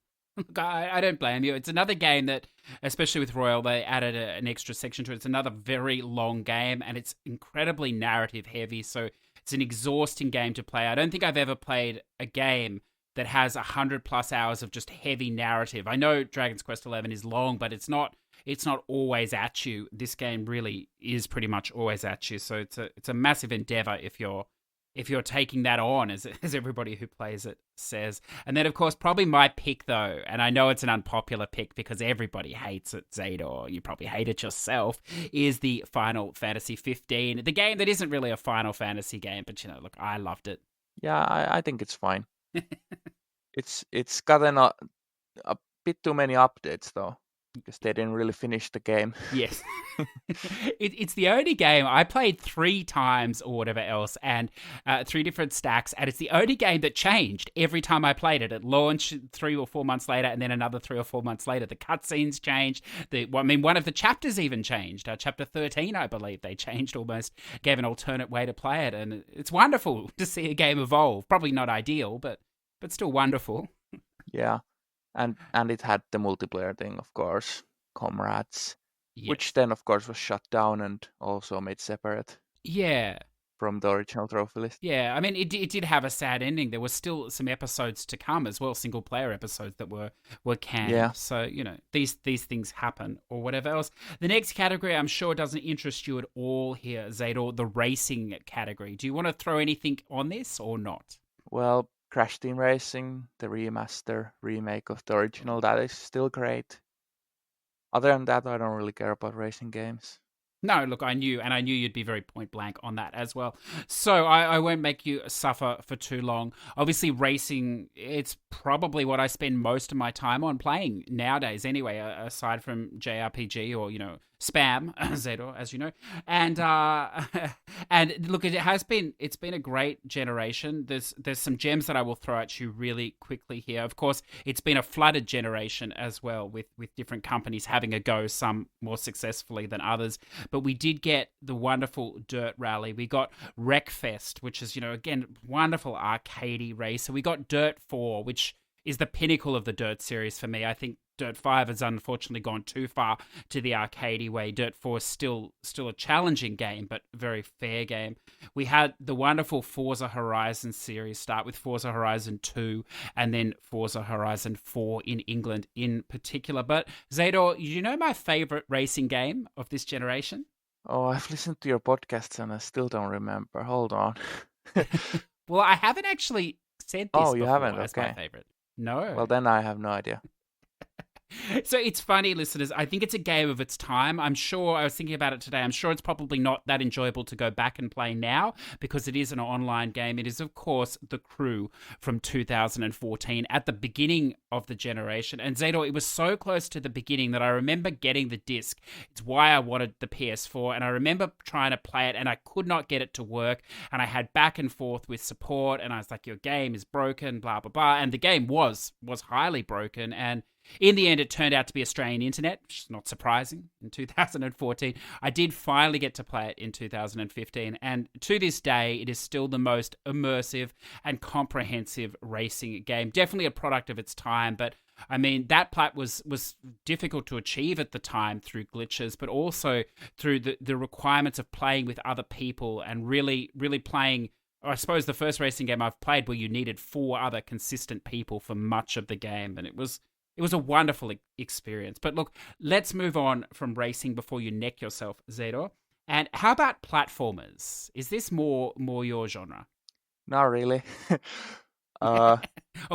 I don't blame you. It's another game that, especially with Royal, they added an extra section to it. It's another very long game, and it's incredibly narrative heavy, so it's an exhausting game to play. I don't think I've ever played a game that has 100+ hours of just heavy narrative. I know Dragon's Quest XI is long, but it's not always at you. This game really is pretty much always at you, so it's a massive endeavor if you're taking that on, as everybody who plays it says. And then, of course, probably my pick, though, and I know it's an unpopular pick because everybody hates it, Zador, you probably hate it yourself, is the Final Fantasy 15. The game that isn't really a Final Fantasy game, but, look, I loved it. Yeah, I think it's fine. It's gotten a bit too many updates, though, because they didn't really finish the game. Yes. It's the only game I played 3 times or whatever else, and 3 different stacks, and it's the only game that changed every time I played it. It launched 3 or 4 months later, and then another 3 or 4 months later. The cutscenes changed. One of the chapters even changed. Chapter 13, I believe, they changed almost, gave an alternate way to play it, and it's wonderful to see a game evolve. Probably not ideal, but still wonderful. Yeah, and it had the multiplayer thing, of course, Comrades. Yes. Which then, of course, was shut down and also made separate. Yeah. From the original trophy list. Yeah, I mean, it did have a sad ending. There were still some episodes to come as well, single-player episodes that were canned. Yeah. So, these things happen or whatever else. The next category, I'm sure, doesn't interest you at all here, Zador, the racing category. Do you want to throw anything on this or not? Well, Crash Team Racing, the remaster, remake of the original, that is still great. Other than that, I don't really care about racing games. No, look, I knew you'd be very point blank on that as well. So I won't make you suffer for too long. Obviously, racing, it's probably what I spend most of my time on playing nowadays anyway, aside from JRPG or, spam, Zador, as you know. And and look, it's been a great generation. There's some gems that I will throw at you really quickly here. Of course, it's been a flooded generation as well, with different companies having a go, some more successfully than others. But we did get the wonderful Dirt Rally. We got Wreckfest, which is, again, wonderful arcadey race. So we got Dirt 4, which is the pinnacle of the Dirt series for me. I think Dirt 5 has unfortunately gone too far to the arcadey way. Dirt 4 is still a challenging game, but very fair game. We had the wonderful Forza Horizon series start with Forza Horizon 2 and then Forza Horizon 4 in England in particular. But Zador, you know my favorite racing game of this generation? Oh, I've listened to your podcasts and I still don't remember. Hold on. Well, I haven't actually said this you before haven't? as Okay. my favorite. No. Well, then I have no idea. So it's funny, listeners. I think it's a game of its time. I was thinking about it today. I'm sure it's probably not that enjoyable to go back and play now because it is an online game. It is, of course, The Crew from 2014 at the beginning of the generation. And Zador, it was so close to the beginning that I remember getting the disc. It's why I wanted the PS4. And I remember trying to play it and I could not get it to work. And I had back and forth with support. And I was like, your game is broken, blah, blah, blah. And the game was highly broken. And in the end, it turned out to be Australian internet, which is not surprising, in 2014. I did finally get to play it in 2015, and to this day, it is still the most immersive and comprehensive racing game. Definitely a product of its time, but I mean, that plat was difficult to achieve at the time through glitches, but also through the requirements of playing with other people and really, really playing. I suppose the first racing game I've played where you needed 4 other consistent people for much of the game, and it was a wonderful experience. But look, let's move on from racing before you neck yourself, Zador. And how about platformers? Is this more your genre? Not really. Oh,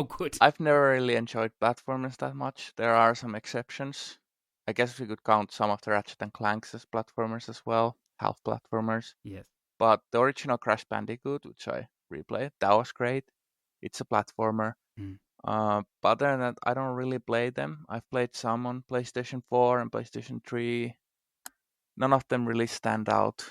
good. I've never really enjoyed platformers that much. There are some exceptions. I guess we could count some of the Ratchet and Clanks as platformers as well, half platformers. Yes. But the original Crash Bandicoot, which I replayed, that was great. It's a platformer. But other than that, I don't really play them. I've played some on PlayStation 4 and PlayStation 3. None of them really stand out.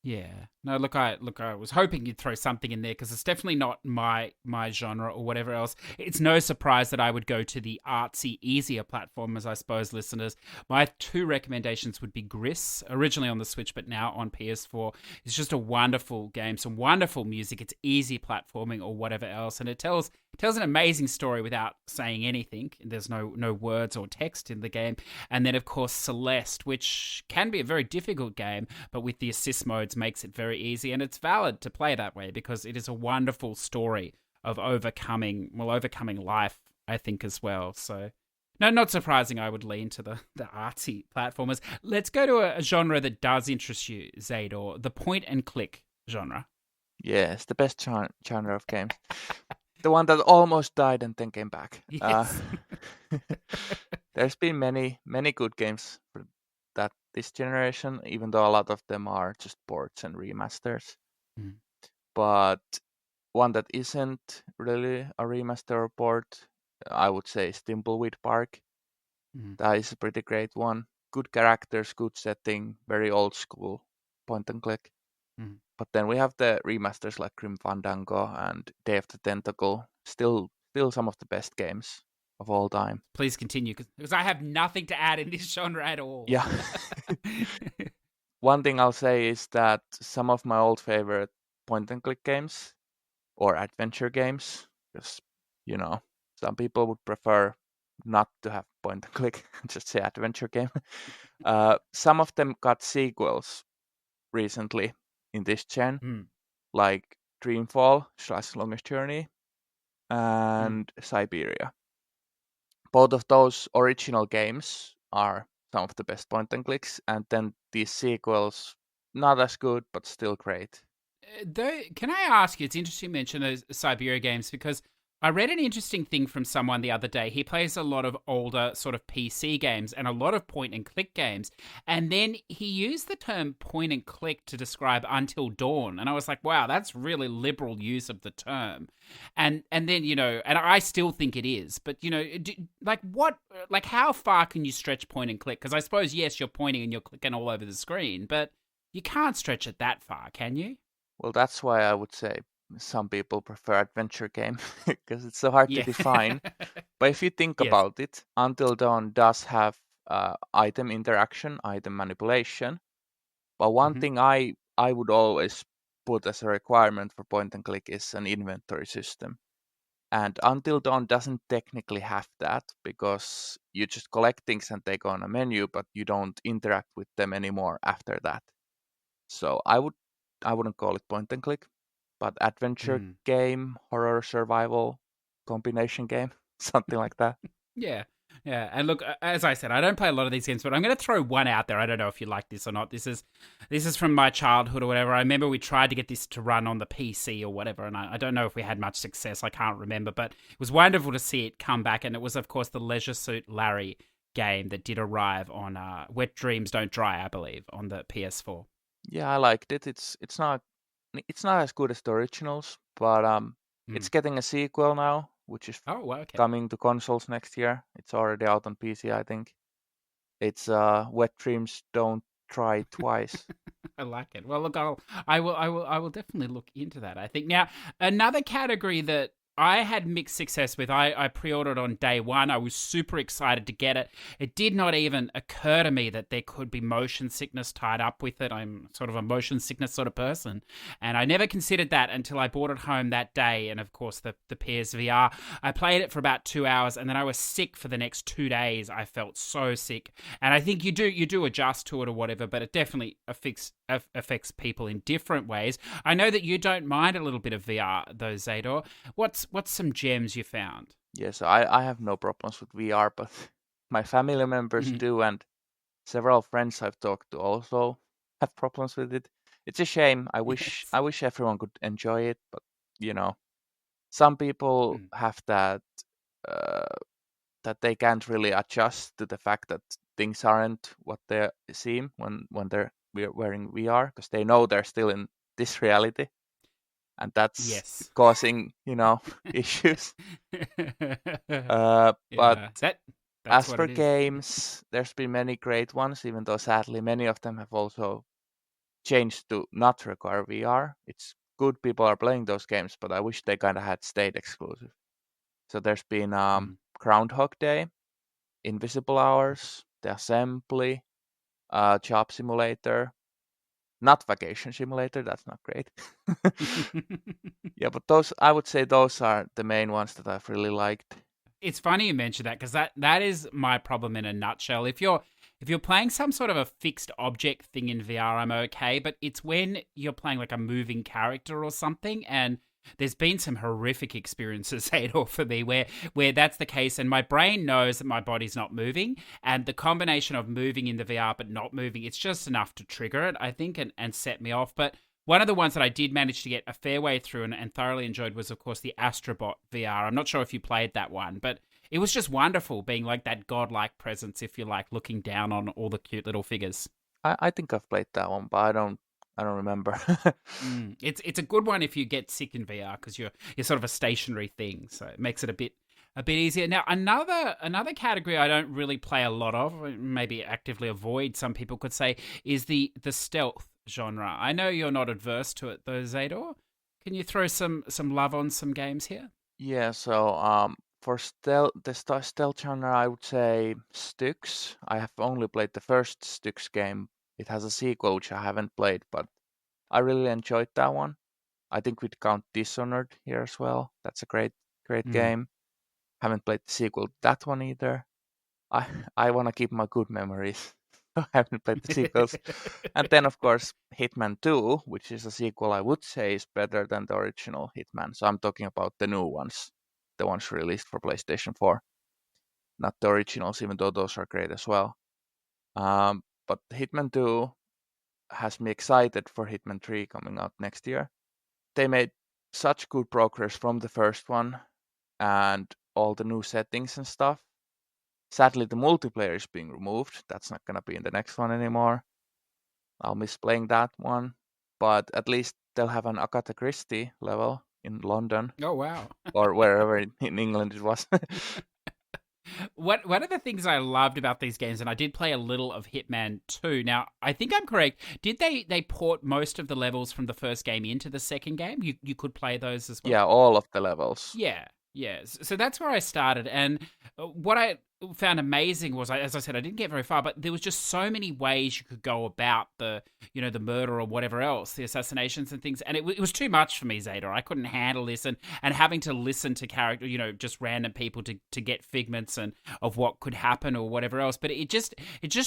Yeah. No, look, I was hoping you'd throw something in there because it's definitely not my genre or whatever else. It's no surprise that I would go to the artsy, easier platformers, I suppose, listeners. My two recommendations would be Gris, originally on the Switch, but now on PS4. It's just a wonderful game, some wonderful music. It's easy platforming or whatever else, and it tells an amazing story without saying anything. There's no words or text in the game. And then, of course, Celeste, which can be a very difficult game, but with the assist modes makes it very easy. And it's valid to play that way because it is a wonderful story of overcoming life, I think, as well. So, no, not surprising I would lean to the artsy platformers. Let's go to a genre that does interest you, Zador, the point and click genre. Yeah, it's the best genre of games. The one that almost died and then came back. Yes. There's been many good games for that this generation, even though a lot of them are just ports and remasters. Mm. But one that isn't really a remaster or port, I would say, is Thimbleweed Park. Mm. That is a pretty great one. Good characters, good setting, very old school point and click. Mm. But then we have the remasters like Grim Fandango and Day of the Tentacle. Still some of the best games of all time. Please continue, because I have nothing to add in this genre at all. Yeah. One thing I'll say is that some of my old favorite point and click games or adventure games, because, some people would prefer not to have point and click, just say adventure game. Some of them got sequels recently in this gen, like Dreamfall, Slice's Longest Journey, and Siberia. Both of those original games are some of the best point and clicks, and then these sequels, not as good, but still great. Can I ask you, it's interesting you mention those Siberia games because I read an interesting thing from someone the other day. He plays a lot of older sort of PC games and a lot of point and click games. And then he used the term point and click to describe Until Dawn. And I was like, wow, that's really liberal use of the term. And then, and I still think it is. But, how far can you stretch point and click? Because I suppose, yes, you're pointing and you're clicking all over the screen, but you can't stretch it that far, can you? Well, that's why I would say some people prefer adventure game because it's so hard to Yeah. define. But if you think Yes. about it, Until Dawn does have item interaction, item manipulation. But one thing I would always put as a requirement for point and click is an inventory system. And Until Dawn doesn't technically have that because you just collect things and they go on a menu, but you don't interact with them anymore after that. So I wouldn't call it point and click, but adventure game, horror survival combination game, something like that. Yeah. Yeah. And look, as I said, I don't play a lot of these games, but I'm going to throw one out there. I don't know if you like this or not. This is from my childhood or whatever. I remember we tried to get this to run on the PC or whatever, and I don't know if we had much success. I can't remember, but it was wonderful to see it come back. And it was, of course, the Leisure Suit Larry game that did arrive on Wet Dreams Don't Dry, I believe, on the PS4. Yeah, I liked it. It's not as good as the originals, but it's getting a sequel now, which is coming to consoles next year. It's already out on PC, I think. It's Wet Dreams Don't Try Twice. I like it. Well, look, I will definitely look into that. I think now another category that I had mixed success with. I pre-ordered on day one. I was super excited to get it. It did not even occur to me that there could be motion sickness tied up with it. I'm sort of a motion sickness sort of person. And I never considered that until I brought it home that day. And of course, the PSVR. I played it for about 2 hours and then I was sick for the next 2 days. I felt so sick. And I think you do adjust to it or whatever, but it definitely affects people in different ways. I know that you don't mind a little bit of VR though, Zador. What's some gems you found? Yes, I have no problems with VR, but my family members do, and several friends I've talked to also have problems with it. It's a shame. I wish everyone could enjoy it, but some people have that that they can't really adjust to the fact that things aren't what they seem when they're wearing VR because they know they're still in this reality. and that's Yes. causing issues. But Yeah. That's as what for it is. games, there's been many great ones, even though sadly many of them have also changed to not require VR. It's good people are playing those games, but I wish they kind of had stayed exclusive. So there's been Mm. Groundhog Day, Invisible Hours, The Assembly, Job Simulator, not Vacation Simulator. That's not great. Yeah, but those I would say those are the main ones that I've really liked. It's funny you mentioned that because that is my problem in a nutshell. If you're playing some sort of a fixed object thing in VR, I'm okay. But it's when you're playing like a moving character or something, and there's been some horrific experiences, Adol, for me where that's the case, and my brain knows that my body's not moving, and the combination of moving in the VR but not moving, it's just enough to trigger it, I think, and set me off. But one of the ones that I did manage to get a fair way through and thoroughly enjoyed was, of course, the Astrobot VR. I'm not sure if you played that one, but it was just wonderful being like that godlike presence, if you like, looking down on all the cute little figures. I think I've played that one, but I don't remember. It's a good one if you get sick in VR because you're sort of a stationary thing, so it makes it a bit easier. Now another category I don't really play a lot of, maybe actively avoid, some people could say, is the stealth genre. I know you're not adverse to it though, Zador. Can you throw some love on some games here? Yeah, so for stealth genre, I would say Styx. I have only played the first Styx game. It has a sequel which I haven't played, but I really enjoyed that one. I think we'd count Dishonored here as well. That's a great Mm. game. Haven't played the sequel to that one either. I I want to keep my good memories. I haven't played the sequels. And then of course Hitman 2, which is a sequel I would say is better than the original Hitman. So I'm talking about the new ones, the ones released for PlayStation 4, not the originals, even though those are great as well. But Hitman 2 has me excited for Hitman 3 coming out next year. They made such good progress from the first one and all the new settings and stuff. Sadly, the multiplayer is being removed. That's not going to be in the next one anymore. I'll miss playing that one. But at least they'll have an Agatha Christie level in London Oh wow. or wherever in England it was. One of the things I loved about these games, and I did play a little of Hitman 2. Now, I think I'm correct. Did they port most of the levels from the first game into the second game? You could play those as well? Yeah, all of the levels. Yeah, yeah. So that's where I started, and what I found amazing was, as I said, I didn't get very far, but there was just so many ways you could go about the murder or whatever else, the assassinations and things, and it was too much for me, Zador. I couldn't handle this, and having to listen to character, just random people to get figments and of what could happen or whatever else. But it just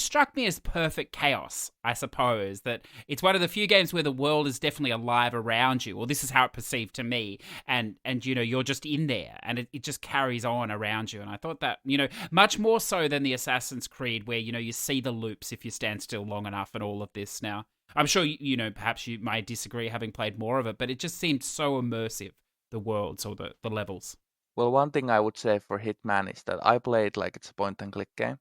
struck me as perfect chaos, I suppose. That it's one of the few games where the world is definitely alive around you, or this is how it perceived to me, and you're just in there, and it just carries on around you. And I thought that much more so than the Assassin's Creed, where you see the loops if you stand still long enough, and all of this. Now, I'm sure perhaps you may disagree, having played more of it, but it just seemed so immersive, the worlds or the levels. Well, one thing I would say for Hitman is that I play it like it's a point and click game.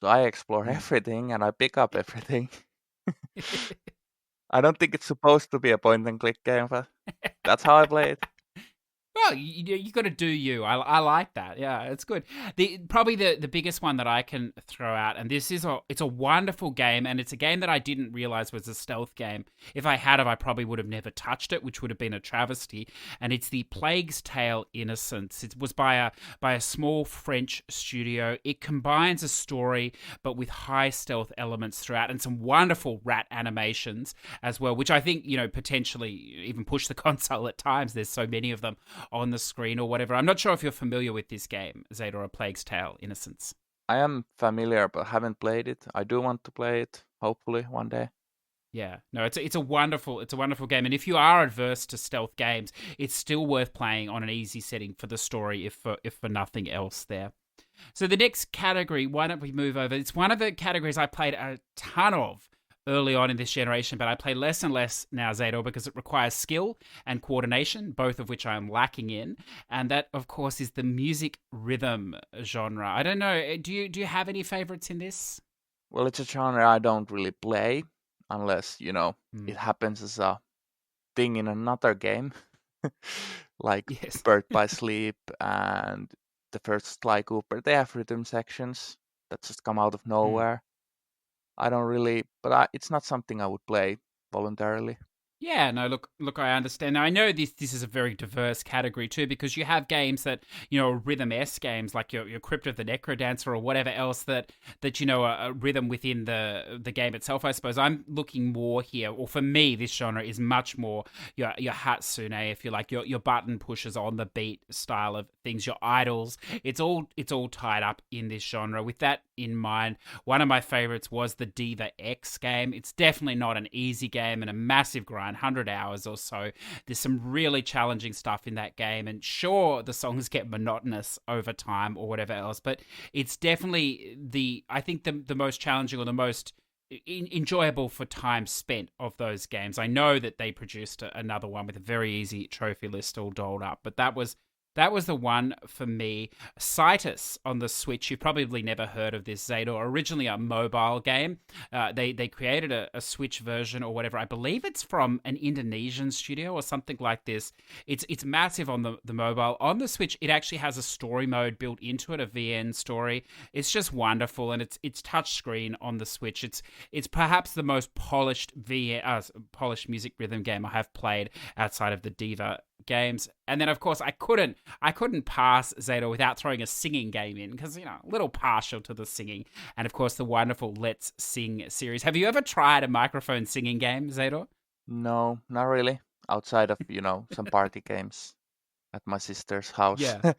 So I explore Mm. everything and I pick up everything. I don't think it's supposed to be a point and click game, but that's how I play it. Well, you got to do you. I like that. Yeah, it's good. Probably the biggest one that I can throw out, and this is it's a wonderful game, and it's a game that I didn't realize was a stealth game. If I had, I probably would have never touched it, which would have been a travesty. And it's the Plague's Tale: Innocence. It was by a small French studio. It combines a story, but with high stealth elements throughout, and some wonderful rat animations as well, which I think potentially even push the console at times. There's so many of them on the screen or whatever. I'm not sure if you're familiar with this game, Zador, A Plague's Tale: Innocence. I am familiar, but haven't played it. I do want to play it, hopefully one day. Yeah, no, it's a wonderful game, and if you are adverse to stealth games, it's still worth playing on an easy setting for the story, if for nothing else. There. So the next category, why don't we move over? It's one of the categories I played a ton of early on in this generation, but I play less and less now, Zador, because it requires skill and coordination, both of which I am lacking in. And that, of course, is the music rhythm genre. I don't know. Do you have any favorites in this? Well, it's a genre I don't really play unless, Mm. it happens as a thing in another game. like Yes. Birth by Sleep and the first Sly Cooper. They have rhythm sections that just come out of nowhere. I don't really, but it's not something I would play voluntarily. Yeah, no, look, I understand. Now, I know this is a very diverse category too, because you have games that, rhythm-esque games like your Crypt of the Necrodancer or whatever else that a rhythm within the game itself. I suppose I'm looking more here, or for me, this genre is much more your Hatsune, if you like, your button pushes on the beat style of things, your idols. It's all tied up in this genre. With that in mind, one of my favorites was the Diva X game. It's definitely not an easy game and a massive grind. 100 hours or so. There's some really challenging stuff in that game, and sure, the songs get monotonous over time or whatever else, but it's definitely I think the most challenging or the most enjoyable for time spent of those games. I know that they produced another one with a very easy trophy list all dolled up, but that was the one for me. Citus on the Switch. You've probably never heard of this, Zador. Originally a mobile game. They created a Switch version or whatever. I believe it's from an Indonesian studio or something like this. It's massive on the mobile. On the Switch, it actually has a story mode built into it, a VN story. It's just wonderful, and it's touchscreen on the Switch. It's perhaps the most polished polished music rhythm game I have played outside of the Diva games. And then of course I couldn't pass Zador without throwing a singing game in, because a little partial to the singing. And of course the wonderful Let's Sing series. Have you ever tried a microphone singing game, Zador? No, not really. Outside of, some party games at my sister's house. Yeah.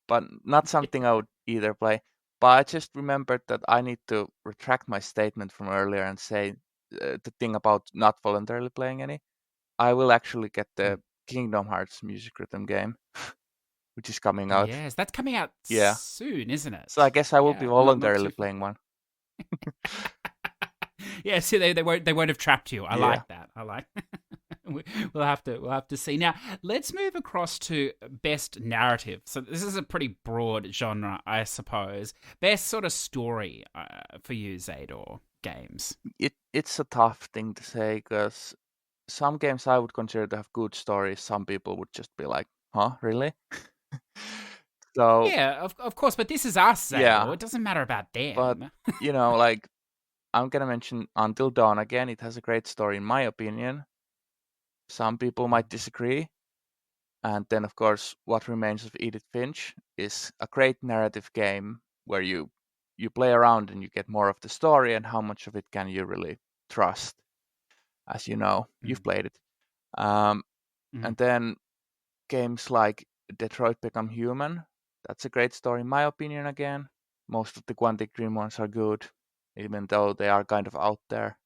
But not something I would either play. But I just remembered that I need to retract my statement from earlier and say the thing about not voluntarily playing any. I will actually get the Kingdom Hearts music rhythm game, which is coming out. Yes, that's coming out Yeah. soon, isn't it? So I guess I will be Yeah, not voluntarily too playing one. Yeah, see, they won't have trapped you. I Yeah. like that. I like. We'll have to see. Now, let's move across to best narrative. So this is a pretty broad genre, I suppose. Best sort of story for you, Zador games. It's a tough thing to say, because some games I would consider to have good stories. Some people would just be like, "Huh, really?" So Yeah, of course, but this is us, Zador. yeah, It doesn't matter about but them. like I'm gonna mention Until Dawn again. It has a great story, in my opinion. Some people might disagree. And then, of course, What Remains of Edith Finch is a great narrative game where you play around and you get more of the story, and how much of it can you really trust, as you know, you've played it. And then games like Detroit Become Human, that's a great story, in my opinion, again. Most of the Quantic Dream ones are good, even though they are kind of out there.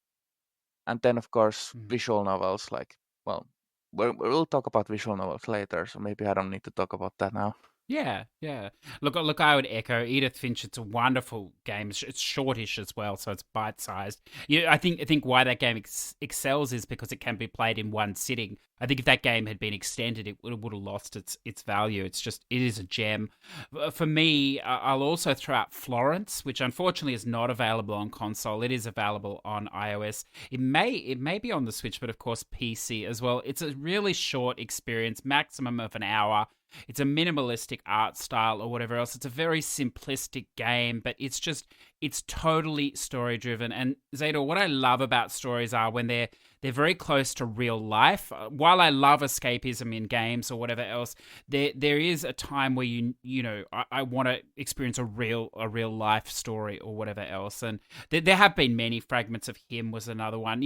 And then, of course, visual novels, like, well, we'll talk about visual novels later, so maybe I don't need to talk about that now. Yeah. Look, I would echo Edith Finch. It's a wonderful game. It's shortish as well, so it's bite-sized. Yeah, I think why that game excels is because it can be played in one sitting. I think if that game had been extended, it would have lost its value. It is a gem. For me, I'll also throw out Florence, which unfortunately is not available on console. It is available on iOS. It may be on the Switch, but of course PC as well. It's a really short experience, maximum of an hour. It's a minimalistic art style or whatever else. It's a very simplistic game, but it's totally story driven. And Zador, what I love about stories are when they're very close to real life. While I love escapism in games or whatever else, there is a time where I want to experience a real life story or whatever else. And there have been many. Fragments of Him was another one.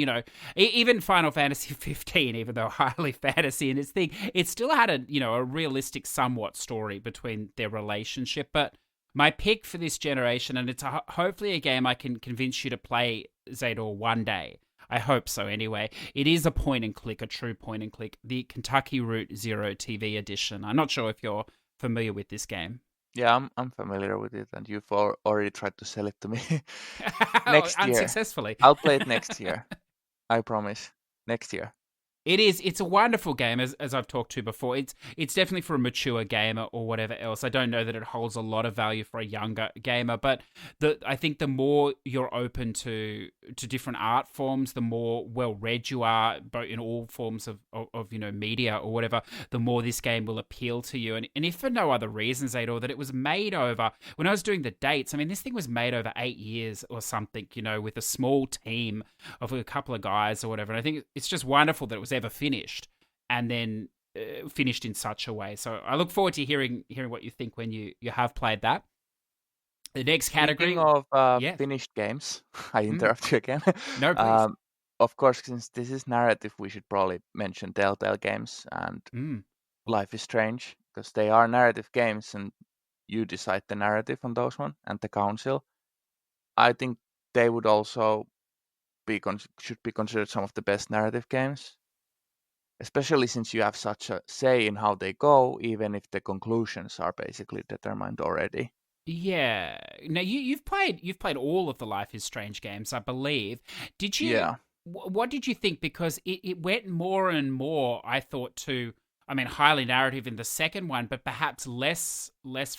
Even Final Fantasy 15, even though highly fantasy in its thing, it still had a realistic somewhat story between their relationship. But my pick for this generation, and it's hopefully a game I can convince you to play, Zador, one day. I hope so anyway. It is a point and click, a true point and click, the Kentucky Route Zero TV edition. I'm not sure if you're familiar with this game. Yeah, I'm familiar with it, and you've already tried to sell it to me. Next year. Unsuccessfully. I'll play it next year. I promise. Next year. It is. It's a wonderful game, as I've talked to before. It's definitely for a mature gamer or whatever else. I don't know that it holds a lot of value for a younger gamer, but I think the more you're open to different art forms, the more well read you are, both in all forms of media or whatever, the more this game will appeal to you. And if for no other reason, Zador, that it was made over, when I was doing the dates, I mean, this thing was made over 8 years or something, with a small team of a couple of guys or whatever. And I think it's just wonderful that it was ever finished and then finished in such a way. So I look forward to hearing what you think when you have played that. The next category. Speaking of Yeah. finished games, I interrupt you again. No, please. Of course, since this is narrative, we should probably mention Telltale games and Life is Strange, because they are narrative games and you decide the narrative on those one and the council. I think they would also should be considered some of the best narrative games, especially since you have such a say in how they go, even if the conclusions are basically determined already. Yeah. Now you've played all of the Life is Strange games, I believe. Did you? Yeah. What did you think? Because it went more and more, I thought, to, I mean, highly narrative in the second one, but perhaps less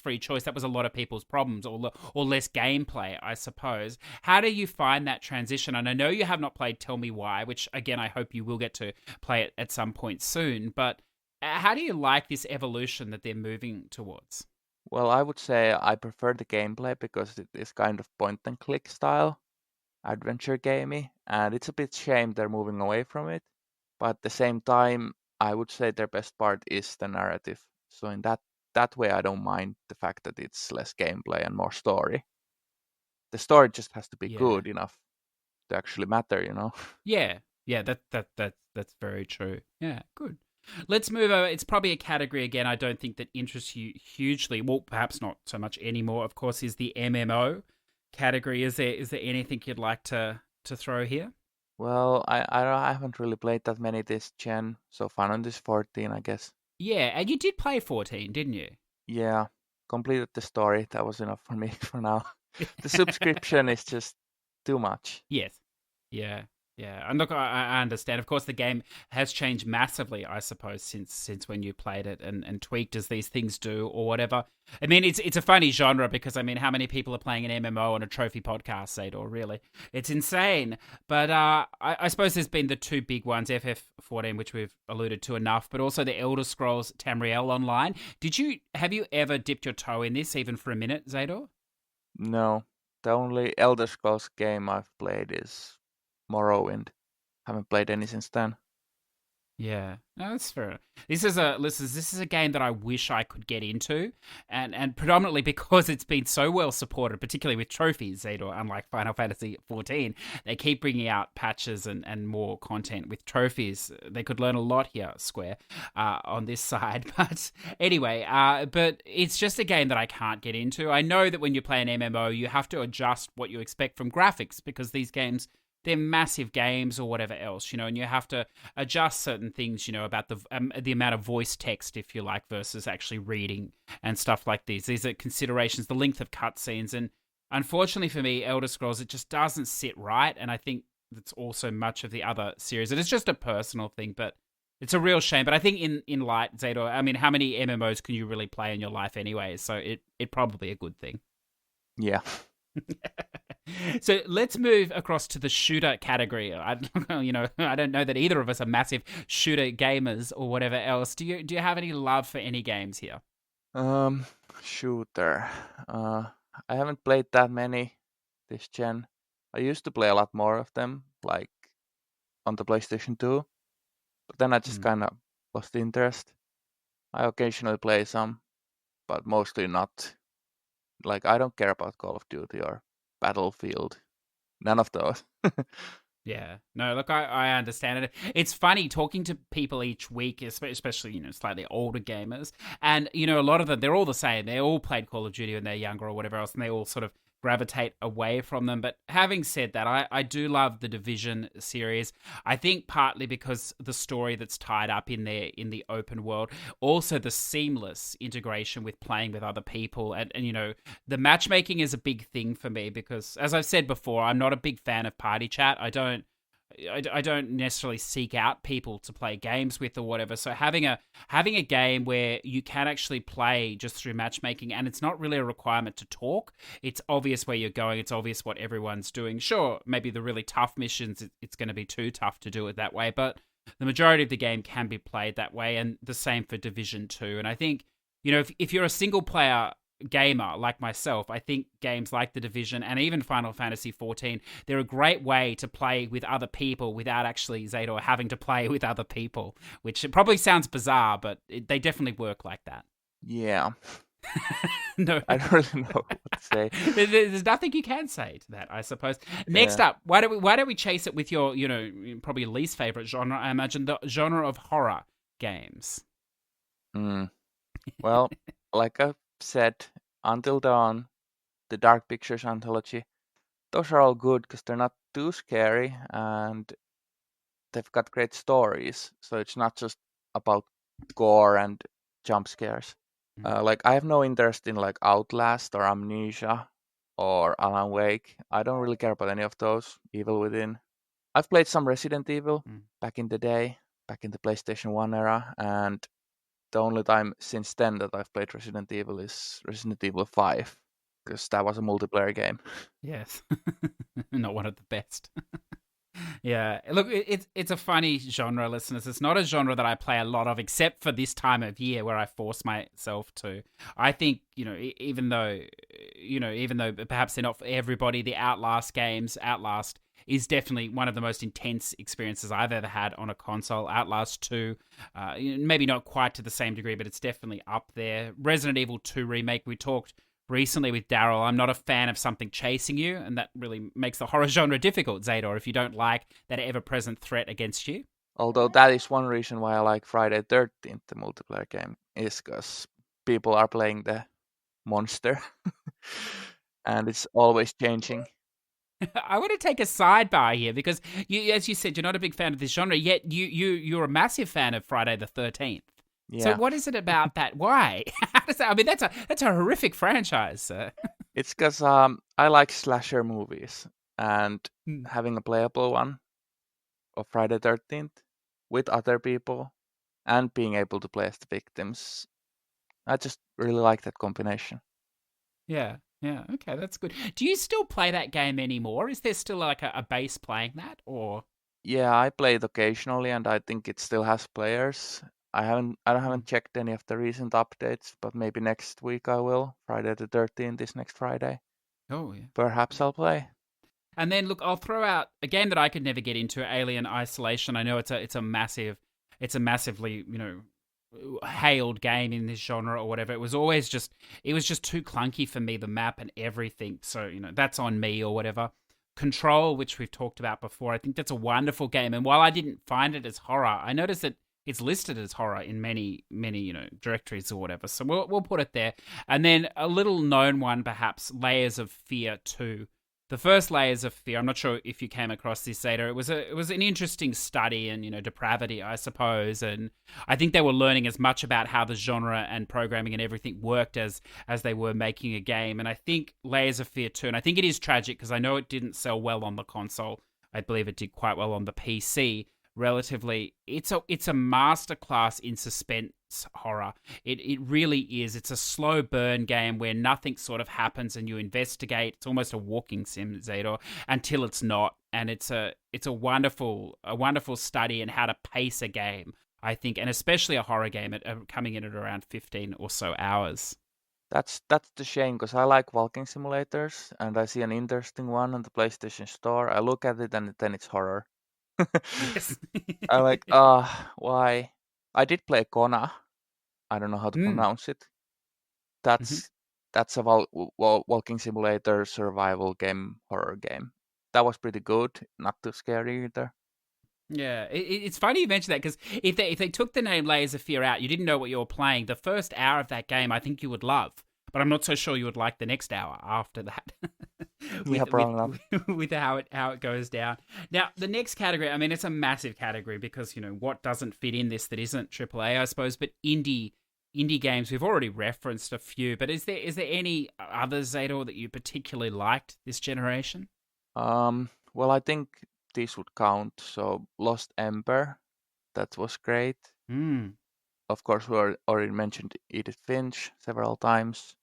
free choice. That was a lot of people's problems, or less gameplay, I suppose. How do you find that transition? And I know you have not played Tell Me Why, which again I hope you will get to play it at some point soon. But how do you like this evolution that they're moving towards? Well, I would say I prefer the gameplay because it is kind of point and click style adventure gamey, and it's a bit shame they're moving away from it. But at the same time, I would say their best part is the narrative. So in that way, I don't mind the fact that it's less gameplay and more story. The story just has to be Yeah. good enough to actually matter. Yeah. That's very true. Yeah, good. Let's move over. It's probably a category, again, I don't think that interests you hugely. Well, perhaps not so much anymore, of course, is the MMO category. Is there anything you'd like to throw here? Well, I haven't really played that many this gen, so Final Fantasy 14, I guess. Yeah, and you did play 14, didn't you? Yeah, completed the story. That was enough for me for now. The subscription is just too much. Yes. Yeah. Yeah. And look, I understand. Of course, the game has changed massively, I suppose, since when you played it and tweaked as these things do or whatever. I mean, it's a funny genre because, I mean, how many people are playing an MMO on a trophy podcast, Zador, really? It's insane. But I suppose there's been the two big ones, FF14, which we've alluded to enough, but also the Elder Scrolls Tamriel Online. Have you ever dipped your toe in this, even for a minute, Zador? No, the only Elder Scrolls game I've played is Morrowind. Haven't played any since then. Yeah, no, that's fair. This is a game that I wish I could get into, and predominantly because it's been so well supported, particularly with trophies. Zador, unlike Final Fantasy 14, they keep bringing out patches and more content with trophies. They could learn a lot here, Square, on this side. But anyway, but it's just a game that I can't get into. I know that when you play an MMO, you have to adjust what you expect from graphics because these games, they're massive games or whatever else, and you have to adjust certain things, about the amount of voice text, if you like, versus actually reading and stuff like these. These are considerations, the length of cutscenes, and unfortunately for me, Elder Scrolls, it just doesn't sit right, and I think that's also much of the other series. And it's just a personal thing, but it's a real shame. But I think in light, Zador, I mean, how many MMOs can you really play in your life anyway? So it probably a good thing. Yeah. So let's move across to the shooter category. I don't know that either of us are massive shooter gamers or whatever else. Do you have any love for any games here? Shooter. I haven't played that many this gen. I used to play a lot more of them, like on the PlayStation 2, but then I just kind of lost interest. I occasionally play some, but mostly not. Like, I don't care about Call of Duty or Battlefield. None of those. Yeah. No, look, I understand it. It's funny talking to people each week, especially, slightly older gamers. And, a lot of them, they're all the same. They all played Call of Duty when they're younger or whatever else, and they all sort of gravitate away from them. But having said that, I do love the Division series. I think partly because the story that's tied up in there in the open world, also the seamless integration with playing with other people, and the matchmaking is a big thing for me because, as I've said before, I'm not a big fan of party chat. I don't I don't necessarily seek out people to play games with or whatever. So having a game where you can actually play just through matchmaking, and it's not really a requirement to talk. It's obvious where you're going. It's obvious what everyone's doing. Sure, maybe the really tough missions, it's going to be too tough to do it that way, but the majority of the game can be played that way, and the same for Division 2. And I think, if you're a single player gamer like myself, I think games like The Division and even Final Fantasy XIV, they're a great way to play with other people without actually, Zador, having to play with other people, which it probably sounds bizarre, but they definitely work like that. Yeah. No, I don't really know what to say. There's nothing you can say to that, I suppose. Next up, why don't we chase it with your, probably least favorite genre? I imagine the genre of horror games. Well, like I said, Until Dawn, the Dark Pictures Anthology, those are all good because they're not too scary and they've got great stories. So it's not just about gore and jump scares. Like I have no interest in like Outlast or Amnesia or Alan Wake. I don't really care about any of those. Evil Within. I've played some Resident Evil back in the day, back in the PlayStation 1 era, and the only time since then that I've played Resident Evil is Resident Evil 5, because that was a multiplayer game. Yes. Not one of the best. Yeah. Look, it's a funny genre, listeners. It's not a genre that I play a lot of, except for this time of year where I force myself to. I think, even though perhaps they're not for everybody, the Outlast games, Outlast is definitely one of the most intense experiences I've ever had on a console. Outlast 2, maybe not quite to the same degree, but it's definitely up there. Resident Evil 2 Remake, we talked recently with Daryl. I'm not a fan of something chasing you, and that really makes the horror genre difficult, Zador, if you don't like that ever-present threat against you. Although that is one reason why I like Friday 13th, the multiplayer game, is because people are playing the monster, and it's always changing. I want to take a sidebar here because, as you said, you're not a big fan of this genre, yet you're a massive fan of Friday the 13th. Yeah. So what is it about that? Why? I mean, that's a horrific franchise. It's because I like slasher movies, and having a playable one of Friday 13th with other people and being able to play as the victims, I just really like that combination. Yeah. Yeah, okay, that's good. Do you still play that game anymore? Is there still like a base playing that, or? Yeah, I play it occasionally, and I think it still has players. I haven't checked any of the recent updates, but maybe next week I will. Friday the 13th is next Friday. Oh yeah. Perhaps I'll play. And then look, I'll throw out a game that I could never get into, Alien Isolation. I know it's a massively hailed game in this genre or whatever. It was just too clunky for me, the map and everything. So that's on me or whatever. Control, which we've talked about before, I think that's a wonderful game. And while I didn't find it as horror, I noticed that it's listed as horror in many directories or whatever. So we'll put it there. And then a little known one, perhaps, Layers of Fear 2. The first Layers of Fear, I'm not sure if you came across this, Zeta. It was an interesting study in depravity, I suppose, and I think they were learning as much about how the genre and programming and everything worked as they were making a game. And I think Layers of Fear 2, and I think it is tragic because I know it didn't sell well on the console. I believe it did quite well on the PC. Relatively, it's a masterclass in suspense horror. It really is. It's a slow burn game where nothing sort of happens and you investigate. It's almost a walking sim, Zador, until it's not. And it's a wonderful study in how to pace a game, I think, and especially a horror game coming in at around 15 or so hours. That's the shame, because I like walking simulators, and I see an interesting one on the PlayStation Store. I look at it, and then it's horror. Yes. I'm like, why? I did play Kona. I don't know how to pronounce it. That's a walking simulator survival game, horror game. That was pretty good. Not too scary either. Yeah, it's funny you mentioned that because if they took the name Layers of Fear out, you didn't know what you were playing. The first hour of that game, I think you would love, but I'm not so sure you would like the next hour after that. with how it goes down. Now, the next category, I mean, it's a massive category because what doesn't fit in this that isn't AAA, I suppose, but indie games. We've already referenced a few, but is there any others, Zador, that you particularly liked this generation? Well, I think these would count. So Lost Ember, that was great. Mm. Of course, we already mentioned Edith Finch several times.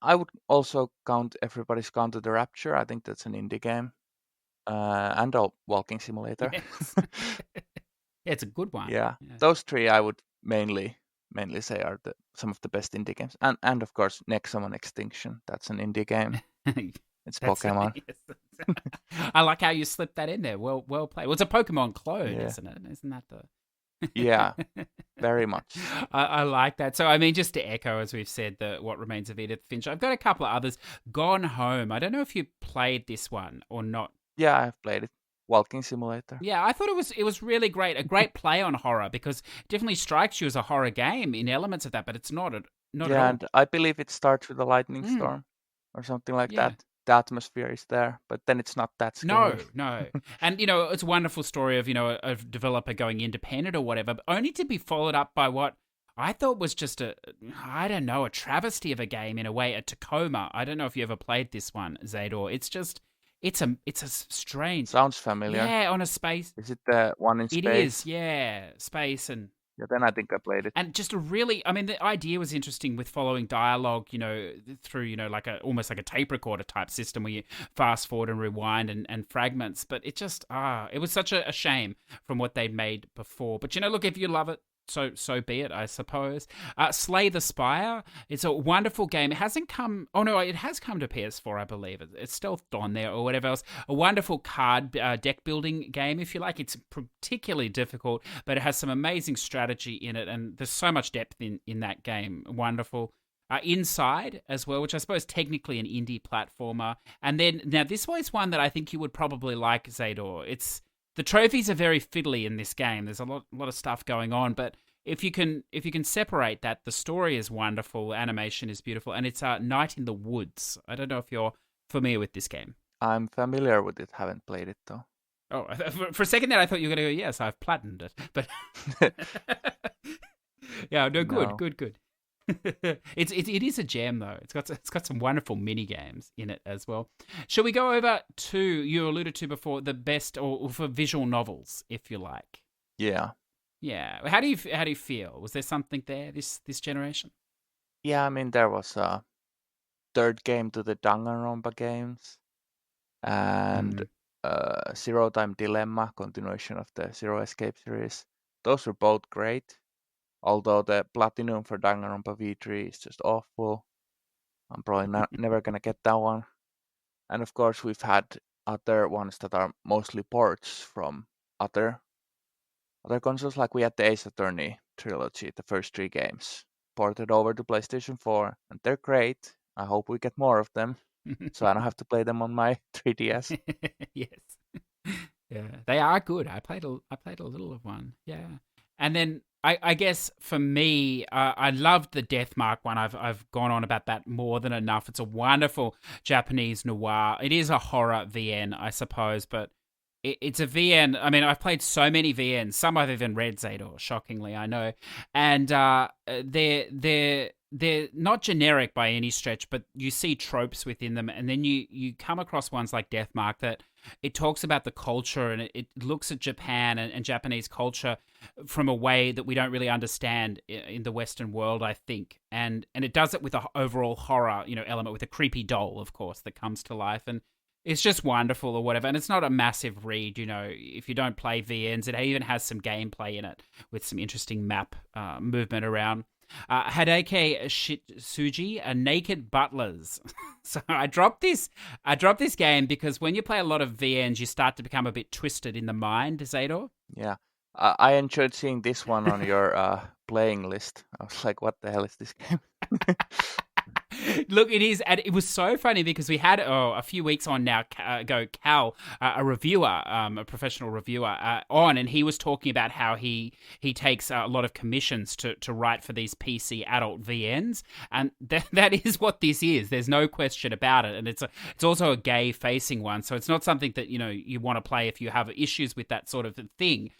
I would also count Everybody's Gone to the Rapture. I think that's an indie game. And a walking simulator. Yes. Yeah, it's a good one. Yeah, those three I would mainly say are some of the best indie games. And of course, Nexomon Extinction. That's an indie game. It's Pokemon. Yes. I like how you slipped that in there. Well played. Well, it's a Pokemon clone, Yeah. isn't it? Isn't that the... Yeah, very much. I like that. So, I mean, just to echo, as we've said, the What Remains of Edith Finch, I've got a couple of others. Gone Home. I don't know if you played this one or not. Yeah, I've played it. Walking simulator. Yeah, I thought it was really great. A great play on horror, because it definitely strikes you as a horror game in elements of that, but it's not at all. And I believe it starts with a lightning storm or something like that. The atmosphere is there, but then it's not that scary. No. And, it's a wonderful story of, a developer going independent or whatever, but only to be followed up by what I thought was just a travesty of a game in a way, a Tacoma. I don't know if you ever played this one, Zador. It's just, it's a strange... Sounds familiar. Yeah, on a space... Is it the one in space? It is, yeah. Space and... Yeah, then I think I played it. And just the idea was interesting with following dialogue, through, almost like a tape recorder type system where you fast forward and rewind and fragments. But it just, it was such a shame from what they'd made before. But, look, if you love it, so be it, I suppose. Slay the Spire. It's a wonderful game. It hasn't come... Oh, no, it has come to PS4, I believe. It's still on there or whatever else. A wonderful card deck building game, if you like. It's particularly difficult, but it has some amazing strategy in it, and there's so much depth in that game. Wonderful. Inside as well, which I suppose technically an indie platformer. And then, now this was one that I think you would probably like, Zador. The trophies are very fiddly in this game. There's a lot of stuff going on, but if you can separate that, the story is wonderful, animation is beautiful, and it's Night in the Woods. I don't know if you're familiar with this game. I'm familiar with it, haven't played it though. Oh, for a second there I thought you were going to go, yes, I've platinumed it, but yeah, no, good. It is a gem though. It's got some wonderful mini games in it as well. Shall we go over to, you alluded to before, the best or for visual novels, if you like? Yeah. How do you feel? Was there something there this generation? Yeah, I mean there was a third game to the Danganronpa games, and Zero Time Dilemma, continuation of the Zero Escape series. Those were both great. Although the Platinum for Danganronpa V3 is just awful. I'm probably never going to get that one. And of course, we've had other ones that are mostly ports from other consoles. Like we had the Ace Attorney trilogy, the first 3 games, ported over to PlayStation 4. And they're great. I hope we get more of them, so I don't have to play them on my 3DS. Yes. Yeah, they are good. I played a little of one. Yeah. And then I guess for me, I loved the Deathmark one. I've gone on about that more than enough. It's a wonderful Japanese noir. It is a horror VN, I suppose, but it's a VN. I mean, I've played so many VNs. Some I've even read, Zador, shockingly, I know. And they're not generic by any stretch, but you see tropes within them, and then you come across ones like Deathmark that it talks about the culture, and it looks at Japan and Japanese culture from a way that we don't really understand in the Western world, I think. And it does it with an overall horror, element, with a creepy doll, of course, that comes to life. And it's just wonderful or whatever. And it's not a massive read, if you don't play VNs. It even has some gameplay in it with some interesting map movement around. Hideki Shitsuji, Naked Butlers. So I dropped this game because when you play a lot of VNs, you start to become a bit twisted in the mind, Zador. Yeah. I enjoyed seeing this one on your playing list. I was like, what the hell is this game? Look, it is, and it was so funny because we had a few weeks on now ago, Cal, a reviewer, a professional reviewer, on, and he was talking about how he takes a lot of commissions to write for these PC adult VNs, and that is what this is. There's no question about it, and it's also a gay facing one, so it's not something that you want to play if you have issues with that sort of thing.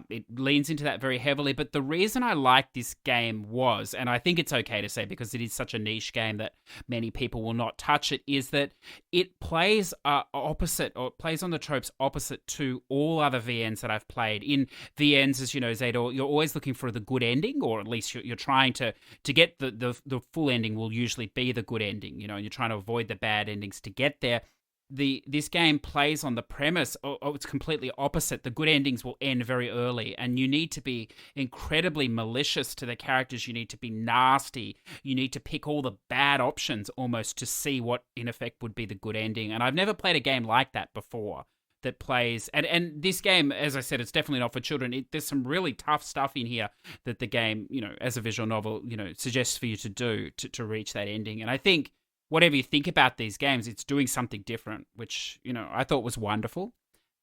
It leans into that very heavily, but the reason I liked this game was, and I think it's okay to say because it is such a niche game, that many people will not touch it, is that it plays opposite, or plays on the tropes opposite to all other VNs that I've played. In VNs, as you know, Zador, you're always looking for the good ending, or at least you're trying to get the full ending will usually be the good ending, and you're trying to avoid the bad endings to get there. This game plays on the premise it's completely opposite. The good endings will end very early, and you need to be incredibly malicious to the characters. You need to be nasty. You need to pick all the bad options almost to see what in effect would be the good ending. And I've never played a game like that before that plays, and this game, as I said, it's definitely not for children. There's some really tough stuff in here that the game, as a visual novel, suggests for you to do to reach that ending. And I think whatever you think about these games, it's doing something different, which, I thought was wonderful.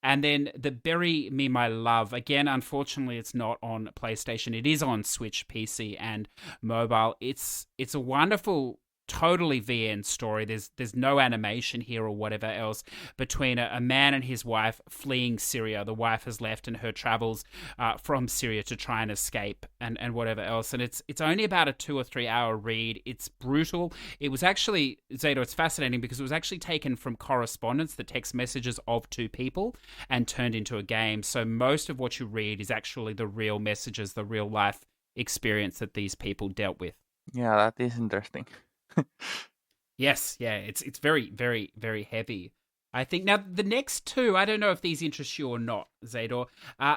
And then the Bury Me My Love, again, unfortunately, it's not on PlayStation. It is on Switch, PC, and mobile. It's a wonderful, totally VN story. There's no animation here or whatever else between a man and his wife fleeing Syria. The wife has left and her travels from Syria to try and escape and whatever else. And it's only about a 2 or 3 hour read. It's brutal. It was actually, Zador, it's fascinating because it was actually taken from correspondence, the text messages of two people, and turned into a game. So most of what you read is actually the real messages, the real life experience that these people dealt with. Yeah, that is interesting. Yes, yeah, it's very, very, very heavy. I think now the next two, I don't know if these interest you or not, Zador.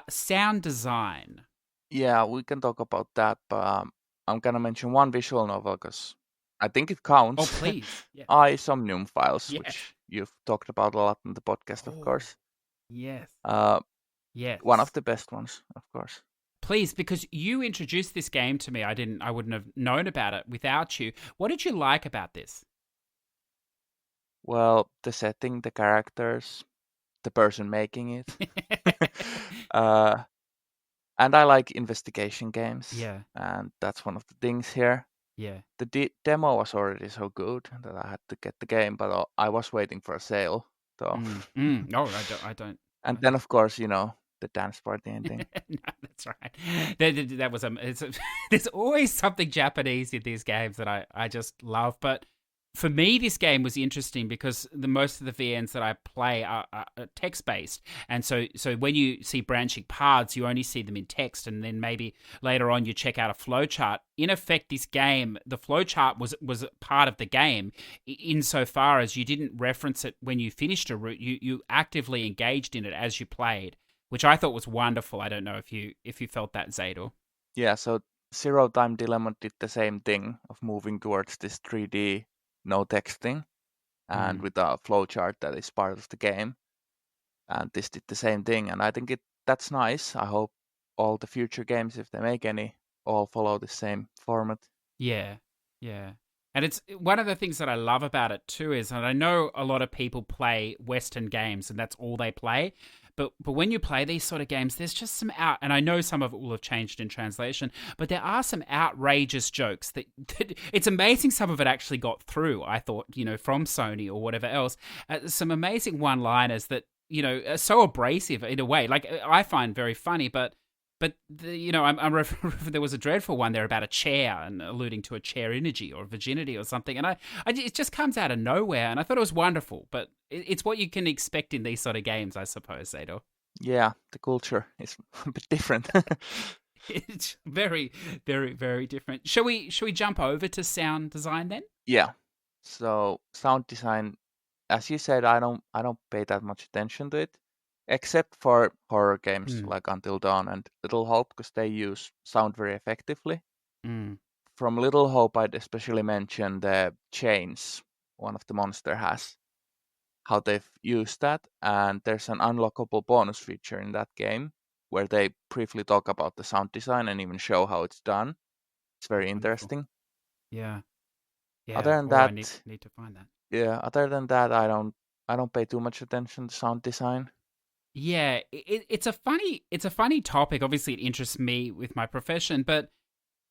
Sound design. Yeah, we can talk about that, but I'm gonna mention one visual novel because I think it counts. Oh, please. Yeah. Somnium Files, Yeah. which you've talked about a lot in the podcast, of course. Yes. Yes. One of the best ones, of course. Please, because you introduced this game to me. I wouldn't have known about it without you. What did you like about this? Well, the setting, the characters, the person making it. And I like investigation games. Yeah. And that's one of the things here. Yeah. The demo was already so good that I had to get the game, but I was waiting for a sale. So. No, I don't. And then, of course, the dance party ending. No, that's right. That was there's always something Japanese in these games that I just love. But for me, this game was interesting because most of the VNs that I play are text-based. And so when you see branching paths, you only see them in text. And then maybe later on you check out a flowchart. In effect, this game, the flowchart was part of the game insofar as you didn't reference it when you finished a route. You actively engaged in it as you played, which I thought was wonderful. I don't know if you felt that, Zador. Yeah, so Zero Time Dilemma did the same thing of moving towards this 3D no texting and with a flowchart that is part of the game. And this did the same thing, and I think that's nice. I hope all the future games, if they make any, all follow the same format. Yeah. And it's one of the things that I love about it too is, and I know a lot of people play Western games and that's all they play, but when you play these sort of games, there's just some and I know some of it will have changed in translation, but there are some outrageous jokes that it's amazing some of it actually got through, I thought, from Sony or whatever else. Some amazing one-liners that, are so abrasive in a way, like I find very funny, but there was a dreadful one there about a chair and alluding to a chair energy or virginity or something. And it just comes out of nowhere. And I thought it was wonderful, but it's what you can expect in these sort of games, I suppose, Zador. Yeah, the culture is a bit different. It's very, very, very different. Shall we jump over to sound design then? Yeah. So sound design, as you said, I don't pay that much attention to it. Except for horror games like Until Dawn and Little Hope, because they use sound very effectively. From Little Hope, I'd especially mention the chains one of the monster has, how they've used that. And there's an unlockable bonus feature in that game where they briefly talk about the sound design and even show how it's done. It's very interesting. Yeah. Other than that, I need to find that. Yeah. Other than that, I don't pay too much attention to sound design. Yeah, it's a funny topic. Obviously, it interests me with my profession, but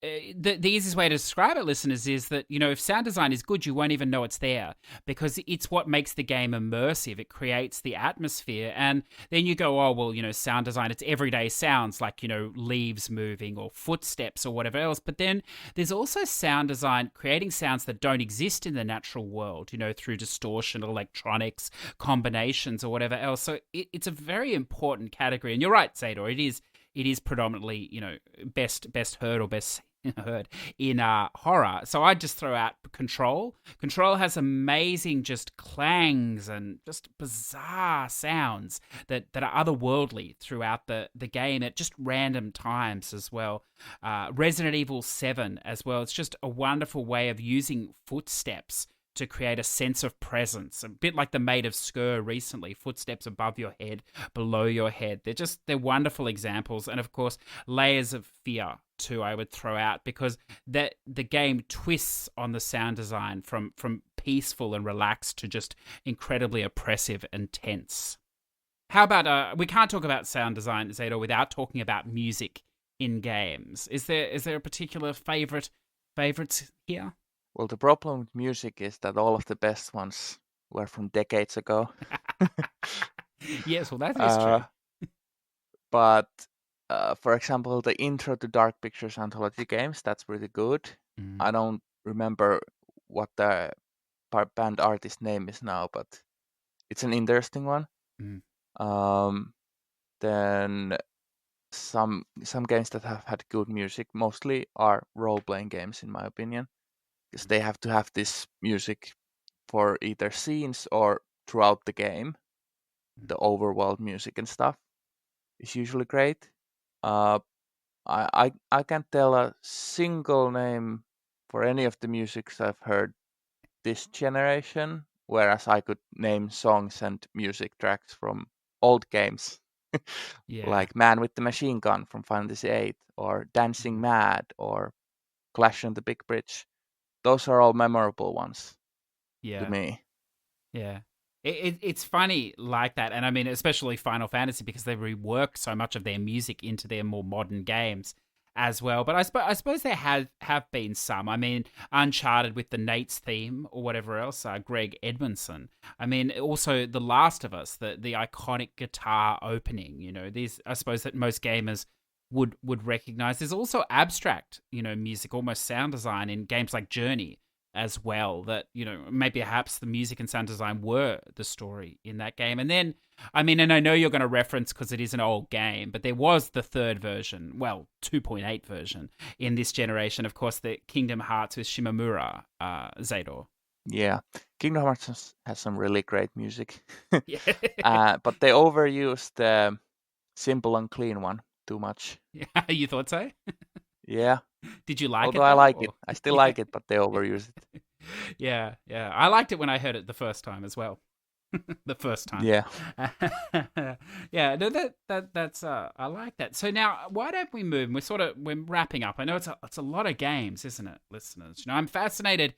the easiest way to describe it, listeners, is that, if sound design is good, you won't even know it's there because it's what makes the game immersive. It creates the atmosphere. And then you go, oh, well, sound design, it's everyday sounds like, leaves moving or footsteps or whatever else. But then there's also sound design creating sounds that don't exist in the natural world, through distortion, electronics, combinations or whatever else. So it's a very important category. And you're right, Zador, it is predominantly, best heard or best heard in horror. So I'd just throw out Control. Control has amazing just clangs and just bizarre sounds that are otherworldly throughout the game at just random times as well. Resident Evil 7 as well. It's just a wonderful way of using footsteps to create a sense of presence, a bit like the Maid of Sker recently, footsteps above your head, below your head. They're wonderful examples. And of course, Layers of Fear too, I would throw out, because the game twists on the sound design from peaceful and relaxed to just incredibly oppressive and tense. How about, we can't talk about sound design, Zador, without talking about music in games. Is there a particular favorites here? Well, the problem with music is that all of the best ones were from decades ago. Yes, well, that is true. But for example, the intro to Dark Pictures Anthology games, that's pretty good. I don't remember what the band artist name is now, but it's an interesting one. Then some games that have had good music mostly are role-playing games, in my opinion, because they have to have this music for either scenes or throughout the game. The overworld music and stuff is usually great. I can't tell a single name for any of the musics I've heard this generation, whereas I could name songs and music tracks from old games. Like Man with the Machine Gun from Final Fantasy VIII, or Dancing Mad, or Clash on the Big Bridge. Those are all memorable ones to me. Yeah. It's funny like that. And I mean, especially Final Fantasy, because they rework so much of their music into their more modern games as well. But I suppose there have been some. I mean, Uncharted with the Nate's theme or whatever else, Greg Edmondson. I mean, also The Last of Us, the iconic guitar opening, these, I suppose that most gamers would recognize. There's also abstract, music, almost sound design in games like Journey as well, that, maybe perhaps the music and sound design were the story in that game. And then, I mean, and I know you're going to reference because it is an old game, but there was the third version, well, 2.8 version in this generation, of course, the Kingdom Hearts with Shimomura, Zador. Yeah, Kingdom Hearts has some really great music. Yeah. But they overused the Simple and Clean one too much. Yeah, you thought so? Yeah. Did you like Although it, I though? like it. I still like it, but they overuse it. Yeah. I liked it when I heard it the first time as well. The first time. Yeah. Yeah, no, that's I like that. So now, why don't we move? We're wrapping up. I know it's a lot of games, isn't it, listeners? I'm fascinated.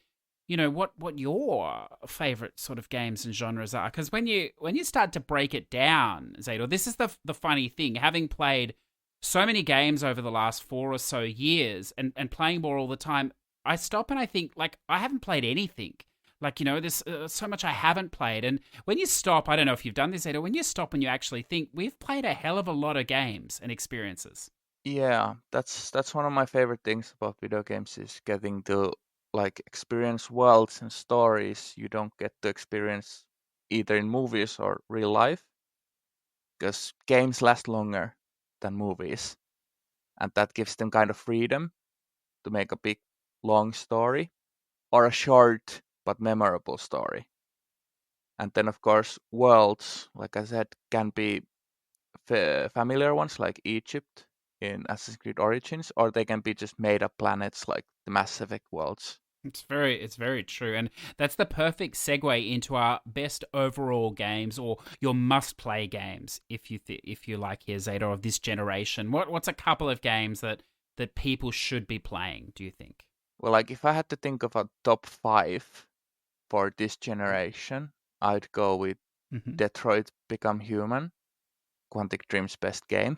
What your favorite sort of games and genres are, because when you start to break it down, Zador, this is the funny thing. Having played so many games over the last 4 or so years and playing more all the time, I stop and I think, like, I haven't played anything. Like, there's so much I haven't played. And when you stop, I don't know if you've done this, Ada, when you stop and you actually think, we've played a hell of a lot of games and experiences. Yeah, that's one of my favorite things about video games, is getting to like experience worlds and stories you don't get to experience either in movies or real life, because games last longer than movies, and that gives them kind of freedom to make a big long story or a short but memorable story. And then of course worlds, like I said, can be familiar ones like Egypt in Assassin's Creed Origins, or they can be just made up planets like the Mass Effect worlds. It's very true, and that's the perfect segue into our best overall games, or your must-play games, if you like here, Zeta, of this generation. What's a couple of games that people should be playing, do you think? Well, like if I had to think of a top 5 for this generation, I'd go with Detroit Become Human, Quantic Dream's best game.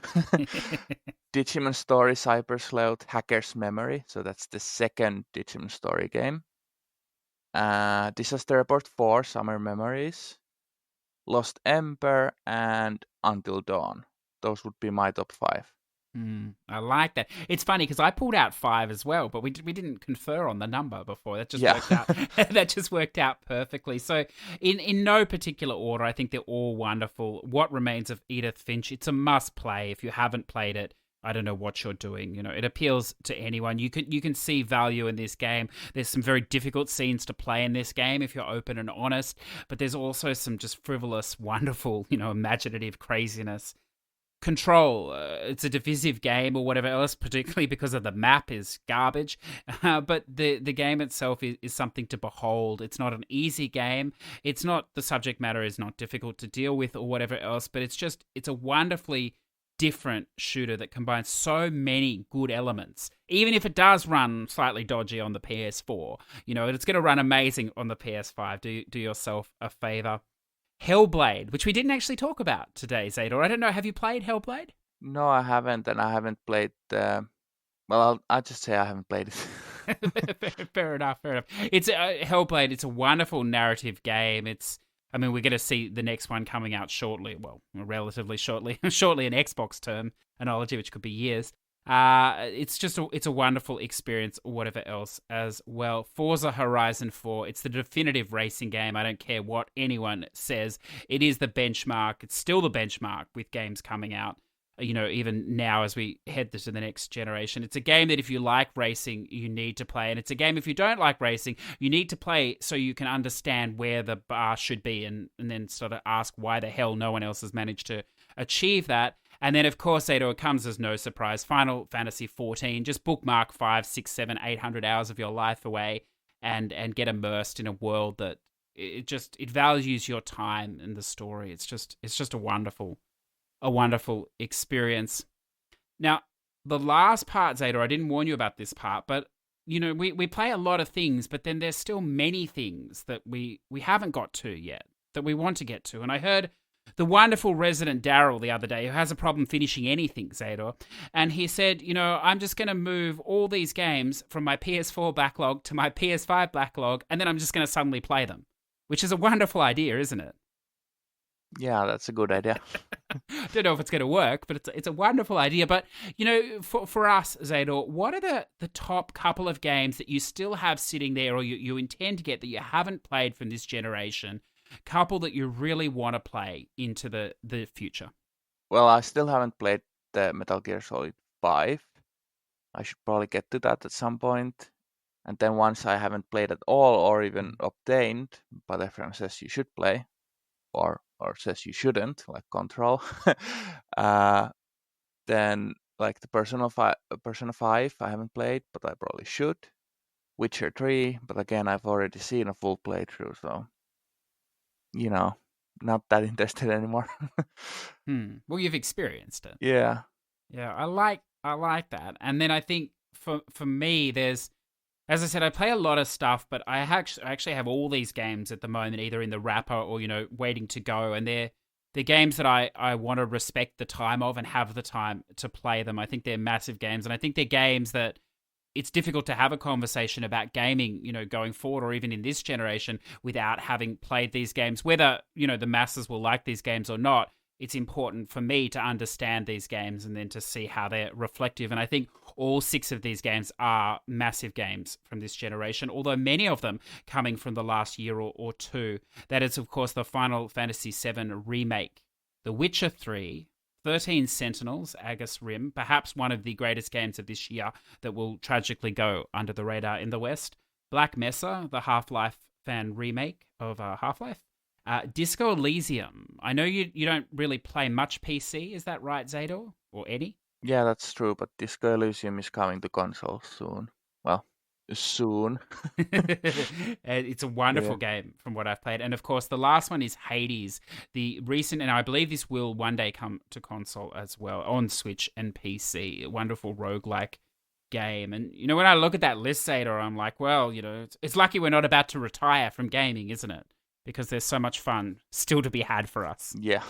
Digimon Story, Cyber Sleuth, Hacker's Memory. So that's the second Digimon Story game. Disaster Report 4, Summer Memories, Lost Ember, and Until Dawn. Those would be my top 5. I like that. It's funny because I pulled out 5 as well, but we didn't confer on the number before. That just worked out. That just worked out perfectly. So in no particular order, I think they're all wonderful. What Remains of Edith Finch? It's a must play. If you haven't played it, I don't know what you're doing. You know, it appeals to anyone. You can see value in this game. There's some very difficult scenes to play in this game if you're open and honest, but there's also some just frivolous, wonderful, imaginative craziness. Control, it's a divisive game or whatever else, particularly because of the map is garbage. But the game itself is something to behold. It's not an easy game. It's not, the subject matter is not difficult to deal with or whatever else, but it's a wonderfully different shooter that combines so many good elements. Even if it does run slightly dodgy on the PS4, it's going to run amazing on the PS5. Do yourself a favor. Hellblade, which we didn't actually talk about today, Zador. I don't know, have you played Hellblade? No, I haven't, and I haven't played. Well, I'll just say I haven't played it. Fair enough. It's Hellblade. It's a wonderful narrative game. We're going to see the next one coming out shortly. Well, relatively shortly. Shortly an Xbox term, Anthology, which could be years. It's a wonderful experience or whatever else as well. Forza Horizon 4, it's the definitive racing game. I don't care what anyone says. It is the benchmark. It's still the benchmark with games coming out, even now as we head to the next generation. It's a game that if you like racing, you need to play. And it's a game if you don't like racing, you need to play so you can understand where the bar should be and then sort of ask why the hell no one else has managed to achieve that. And then, of course, Zador, it comes as no surprise. Final Fantasy XIV, just bookmark 5, 6, 7, 800 hours of your life away and get immersed in a world that it values your time and the story. It's just a wonderful experience. Now, the last part, Zador, I didn't warn you about this part, but we play a lot of things, but then there's still many things that we haven't got to yet that we want to get to. And I heard the wonderful resident Daryl the other day, who has a problem finishing anything, Zador, and he said, I'm just going to move all these games from my PS4 backlog to my PS5 backlog, and then I'm just going to suddenly play them, which is a wonderful idea, isn't it? Yeah, that's a good idea. Don't know if it's going to work, but it's a wonderful idea. But, for us, Zador, what are the top couple of games that you still have sitting there or you intend to get that you haven't played from this generation, couple that you really want to play into the future? Well, I still haven't played the Metal Gear Solid 5. I should probably get to that at some point. And then once I haven't played at all or even obtained, but everyone says you should play, or says you shouldn't, like Control, then like the Persona 5 I haven't played, but I probably should. Witcher 3, but again, I've already seen a full playthrough, so not that interested anymore. Well, you've experienced it. Yeah. Yeah, I like that. And then I think for me, there's, as I said, I play a lot of stuff, but I actually have all these games at the moment, either in the wrapper or, waiting to go. And they're games that I want to respect the time of and have the time to play them. I think they're massive games. And I think they're games that it's difficult to have a conversation about gaming, going forward or even in this generation without having played these games. Whether, the masses will like these games or not, it's important for me to understand these games and then to see how they're reflective. And I think all 6 of these games are massive games from this generation, although many of them coming from the last year or two. That is, of course, the Final Fantasy VII Remake, The Witcher 3, 13 Sentinels, Agus Rim, perhaps one of the greatest games of this year that will tragically go under the radar in the West. Black Mesa, the Half-Life fan remake of Half-Life. Disco Elysium. I know you don't really play much PC, is that right, Zador? Or any? Yeah, that's true, but Disco Elysium is coming to consoles soon. Well, soon. It's a wonderful game from what I've played. And of course, the last one is Hades, the recent, and I believe this will one day come to console as well, on Switch and PC. A wonderful roguelike game. And, when I look at that list, Zador, I'm like, well, it's lucky we're not about to retire from gaming, isn't it? Because there's so much fun still to be had for us. Yeah.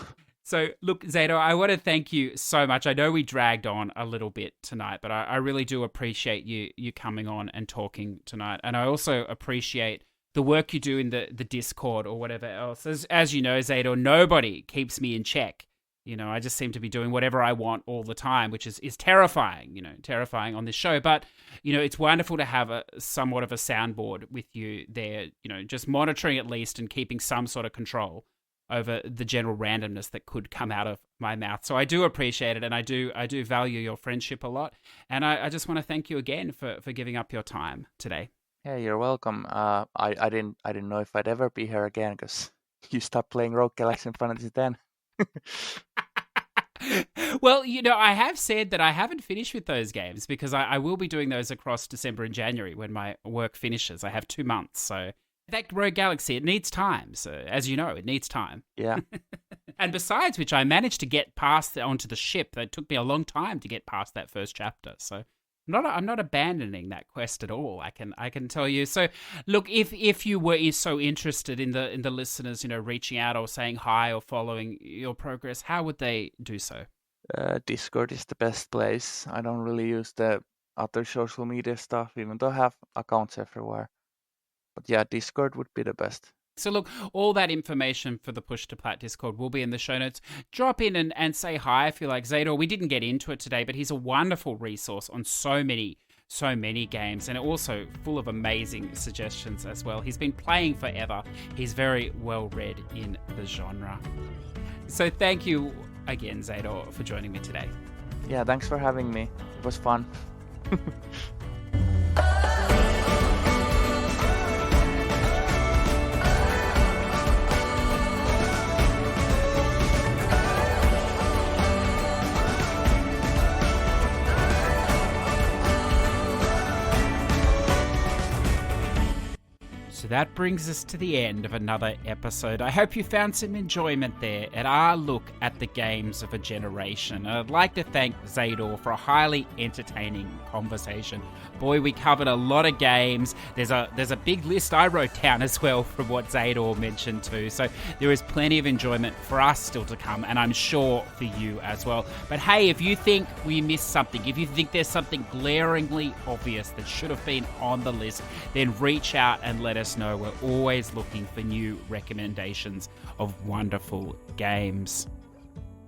So, look, Zador, I want to thank you so much. I know we dragged on a little bit tonight, but I really do appreciate you coming on and talking tonight. And I also appreciate the work you do in the Discord or whatever else. As you know, Zador, nobody keeps me in check. You know, I just seem to be doing whatever I want all the time, which is terrifying, terrifying on this show. But, it's wonderful to have somewhat of a soundboard with you there, just monitoring at least and keeping some sort of control over the general randomness that could come out of my mouth. So I do appreciate it, and I do value your friendship a lot. And I just want to thank you again for giving up your time today. Yeah, you're welcome. I didn't know if I'd ever be here again because you stopped playing Rogue Galaxy and Final Fantasy X. Well, I have said that I haven't finished with those games because I will be doing those across December and January when my work finishes. I have 2 months, so that Rogue Galaxy, it needs time. So, as you know, it needs time. Yeah. And besides which, I managed to get past onto the ship. It took me a long time to get past that first chapter. So, I'm not abandoning that quest at all. I can tell you. So, look, if you were so interested in the listeners, reaching out or saying hi or following your progress, how would they do so? Discord is the best place. I don't really use the other social media stuff, even though I have accounts everywhere. But yeah, Discord would be the best. So look, all that information for the Push to Plat Discord will be in the show notes. Drop in and say hi if you like. Zador, we didn't get into it today, but he's a wonderful resource on so many games, and also full of amazing suggestions as well. He's been playing forever. He's very well read in the genre. So thank you again, Zador, for joining me today. Yeah, thanks for having me. It was fun. So that brings us to the end of another episode. I hope you found some enjoyment there at our look at the games of a generation. And I'd like to thank Zador for a highly entertaining conversation. Boy, we covered a lot of games. There's a big list I wrote down as well from what Zador mentioned too. So there is plenty of enjoyment for us still to come, and I'm sure for you as well. But hey, if you think we missed something, if you think there's something glaringly obvious that should have been on the list, then reach out and let us know. We're always looking for new recommendations of wonderful games.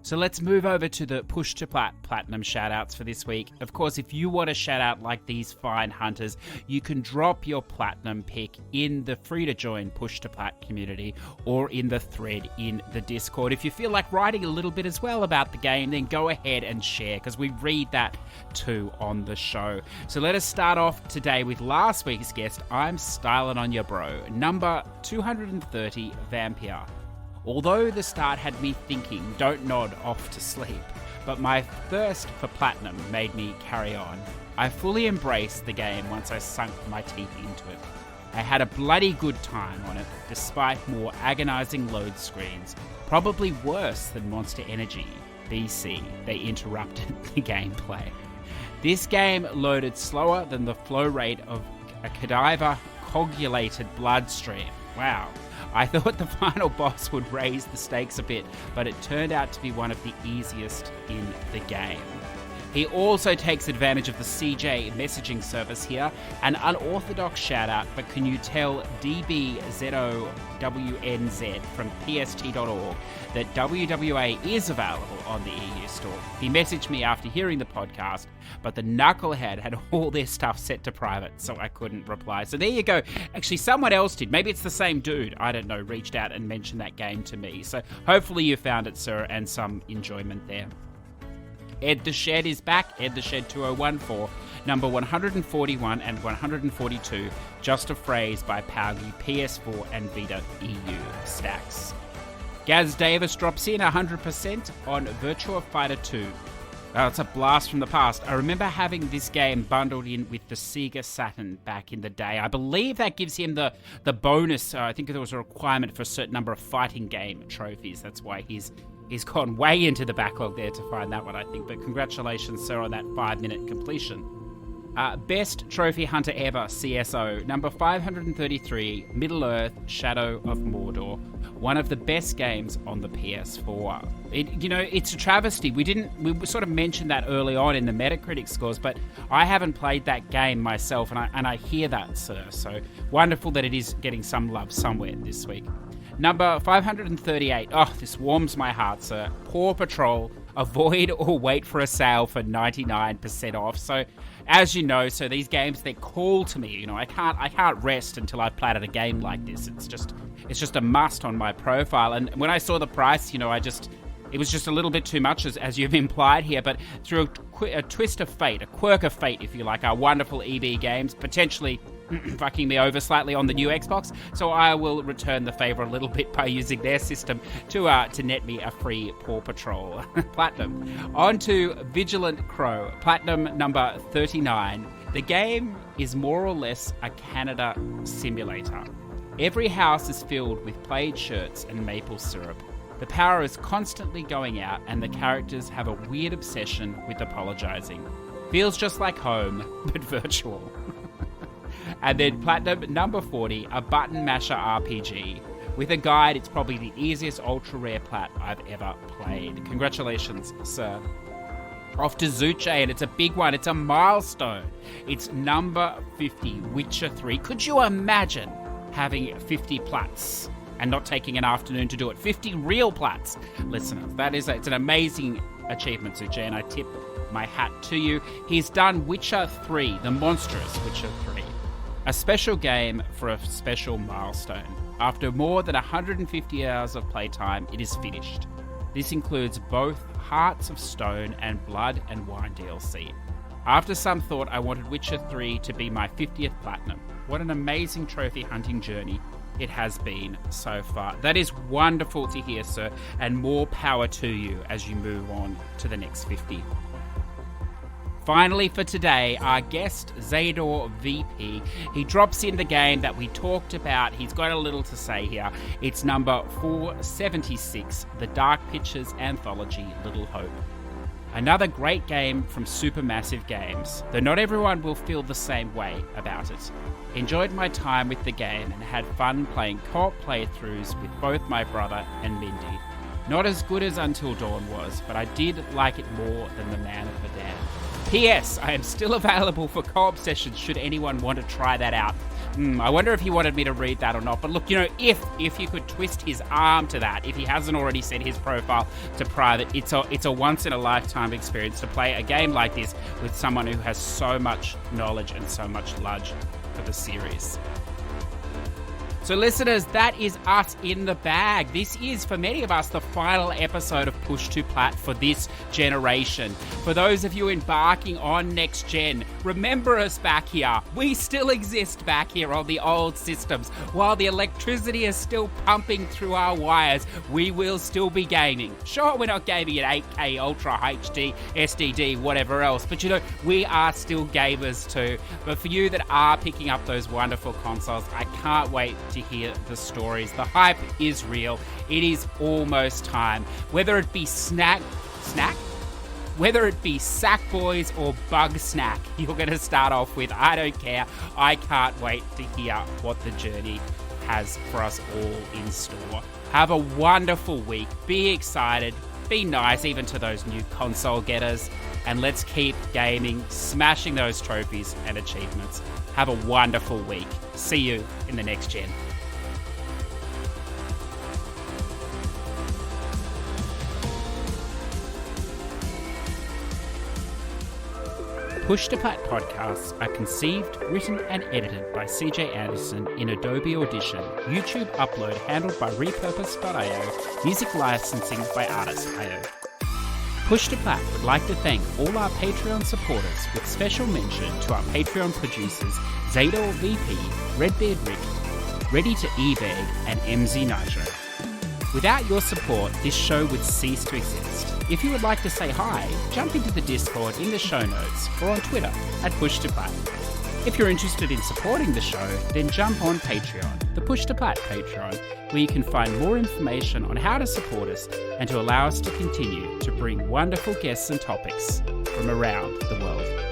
So let's move over to the Push to Plat Platinum shoutouts for this week. Of course, if you want a shout out like these fine hunters, you can drop your Platinum pick in the free to join Push to Plat community or in the thread in the Discord. If you feel like writing a little bit as well about the game, then go ahead and share, because we read that too on the show. So let us start off today with last week's guest. I'm styling on your bro, number 230 Vampire. Although the start had me thinking, don't nod off to sleep, but my thirst for platinum made me carry on. I fully embraced the game once I sunk my teeth into it. I had a bloody good time on it, despite more agonizing load screens, probably worse than Monster Energy BC. They interrupted the gameplay. This game loaded slower than the flow rate of a cadaver coagulated bloodstream. Wow. I thought the final boss would raise the stakes a bit, but it turned out to be one of the easiest in the game. He also takes advantage of the CJ messaging service here. An unorthodox shout out, but can you tell DBZOWNZ from PST.org that WWA is available on the EU store? He messaged me after hearing the podcast, but the knucklehead had all their stuff set to private, so I couldn't reply. So there you go. Actually, someone else did. Maybe it's the same dude, I don't know, reached out and mentioned that game to me. So hopefully you found it, sir, and some enjoyment there. Ed the Shed is back, Ed the Shed 2014, number 141 and 142, Just a Phrase by Paugi, PS4 and Vita EU stacks. Gaz Davis drops in 100% on Virtua Fighter 2. It's a blast from the past. I remember having this game bundled in with the Sega Saturn back in the day. I believe that gives him the bonus. I think there was a requirement for a certain number of fighting game trophies. That's why he's gone way into the backlog there to find that one, I think. But congratulations, sir, on that 5-minute completion. Best Trophy Hunter Ever, CSO. Number 533, Middle-earth, Shadow of Mordor. One of the best games on the PS4. It's a travesty. We sort of mentioned that early on in the Metacritic scores, but I haven't played that game myself, and I hear that, sir. So wonderful that it is getting some love somewhere this week. Number 538. Oh, this warms my heart, sir. Paw Patrol. Avoid or wait for a sale for 99% off. So, as you know, these games, they call to me. I can't rest until I've platted a game like this. It's just a must on my profile. And when I saw the price, it was just a little bit too much, as you've implied here. But through a twist of fate, a quirk of fate, if you like, our wonderful EB Games potentially fucking me over slightly on the new Xbox, so I will return the favour a little bit by using their system to net me a free Paw Patrol Platinum. On to Vigilant Crow, Platinum number 39. The game is more or less a Canada simulator. Every house is filled with plaid shirts and maple syrup. The power is constantly going out, and the characters have a weird obsession with apologising. Feels just like home, but virtual. And then Platinum number 40, a button masher RPG. With a guide, it's probably the easiest ultra rare plat I've ever played. Congratulations, sir. Off to Zuche, and it's a big one. It's a milestone. It's number 50, Witcher 3. Could you imagine having 50 plats and not taking an afternoon to do it? 50 real plats, listeners. It's an amazing achievement, Zuche, and I tip my hat to you. He's done Witcher 3, the monstrous Witcher 3. A special game for a special milestone. After more than 150 hours of playtime, it is finished. This includes both Hearts of Stone and Blood and Wine DLC. After some thought, I wanted Witcher 3 to be my 50th platinum. What an amazing trophy hunting journey it has been so far. That is wonderful to hear, sir, and more power to you as you move on to the next 50. Finally for today, our guest, ZadorVp. He drops in the game that we talked about. He's got a little to say here. It's number 476, The Dark Pictures Anthology, Little Hope. Another great game from Supermassive Games, though not everyone will feel the same way about it. Enjoyed my time with the game and had fun playing co-op playthroughs with both my brother and Mindy. Not as good as Until Dawn was, but I did like it more than The Man of Medan. P.S. I am still available for co-op sessions should anyone want to try that out. I wonder if he wanted me to read that or not. But look, if you could twist his arm to that, if he hasn't already set his profile to private, it's a once-in-a-lifetime experience to play a game like this with someone who has so much knowledge and so much love for the series. So listeners, that is us in the bag. This is, for many of us, the final episode of Push2Plat for this generation. For those of you embarking on next gen, remember us back here. We still exist back here on the old systems. While the electricity is still pumping through our wires, we will still be gaming. Sure, we're not gaming at 8K, Ultra HD, SDD, whatever else, but we are still gamers too. But for you that are picking up those wonderful consoles, I can't wait to hear the stories. The hype is real. It is almost time. Whether it be whether it be Sackboys or Bug Snack, you're going to start off with. I don't care. I can't wait to hear what the journey has for us all in store. Have a wonderful week. Be excited. Be nice even to those new console getters. And let's keep gaming, smashing those trophies and achievements. Have a wonderful week. See you in the next gen. Push2Plat podcasts are conceived, written and edited by CJ Anderson in Adobe Audition. YouTube upload handled by Repurpose.io. Music licensing by Artist.io. Push2Plat would like to thank all our Patreon supporters, with special mention to our Patreon producers ZadorVp, Redbeard Rick, Ready to eBeg and MZ Nitro. Without your support, this show would cease to exist. If you would like to say hi, jump into the Discord in the show notes or on Twitter at Push2Plat. If you're interested in supporting the show, then jump on Patreon, the Push2Plat Patreon, where you can find more information on how to support us and to allow us to continue to bring wonderful guests and topics from around the world.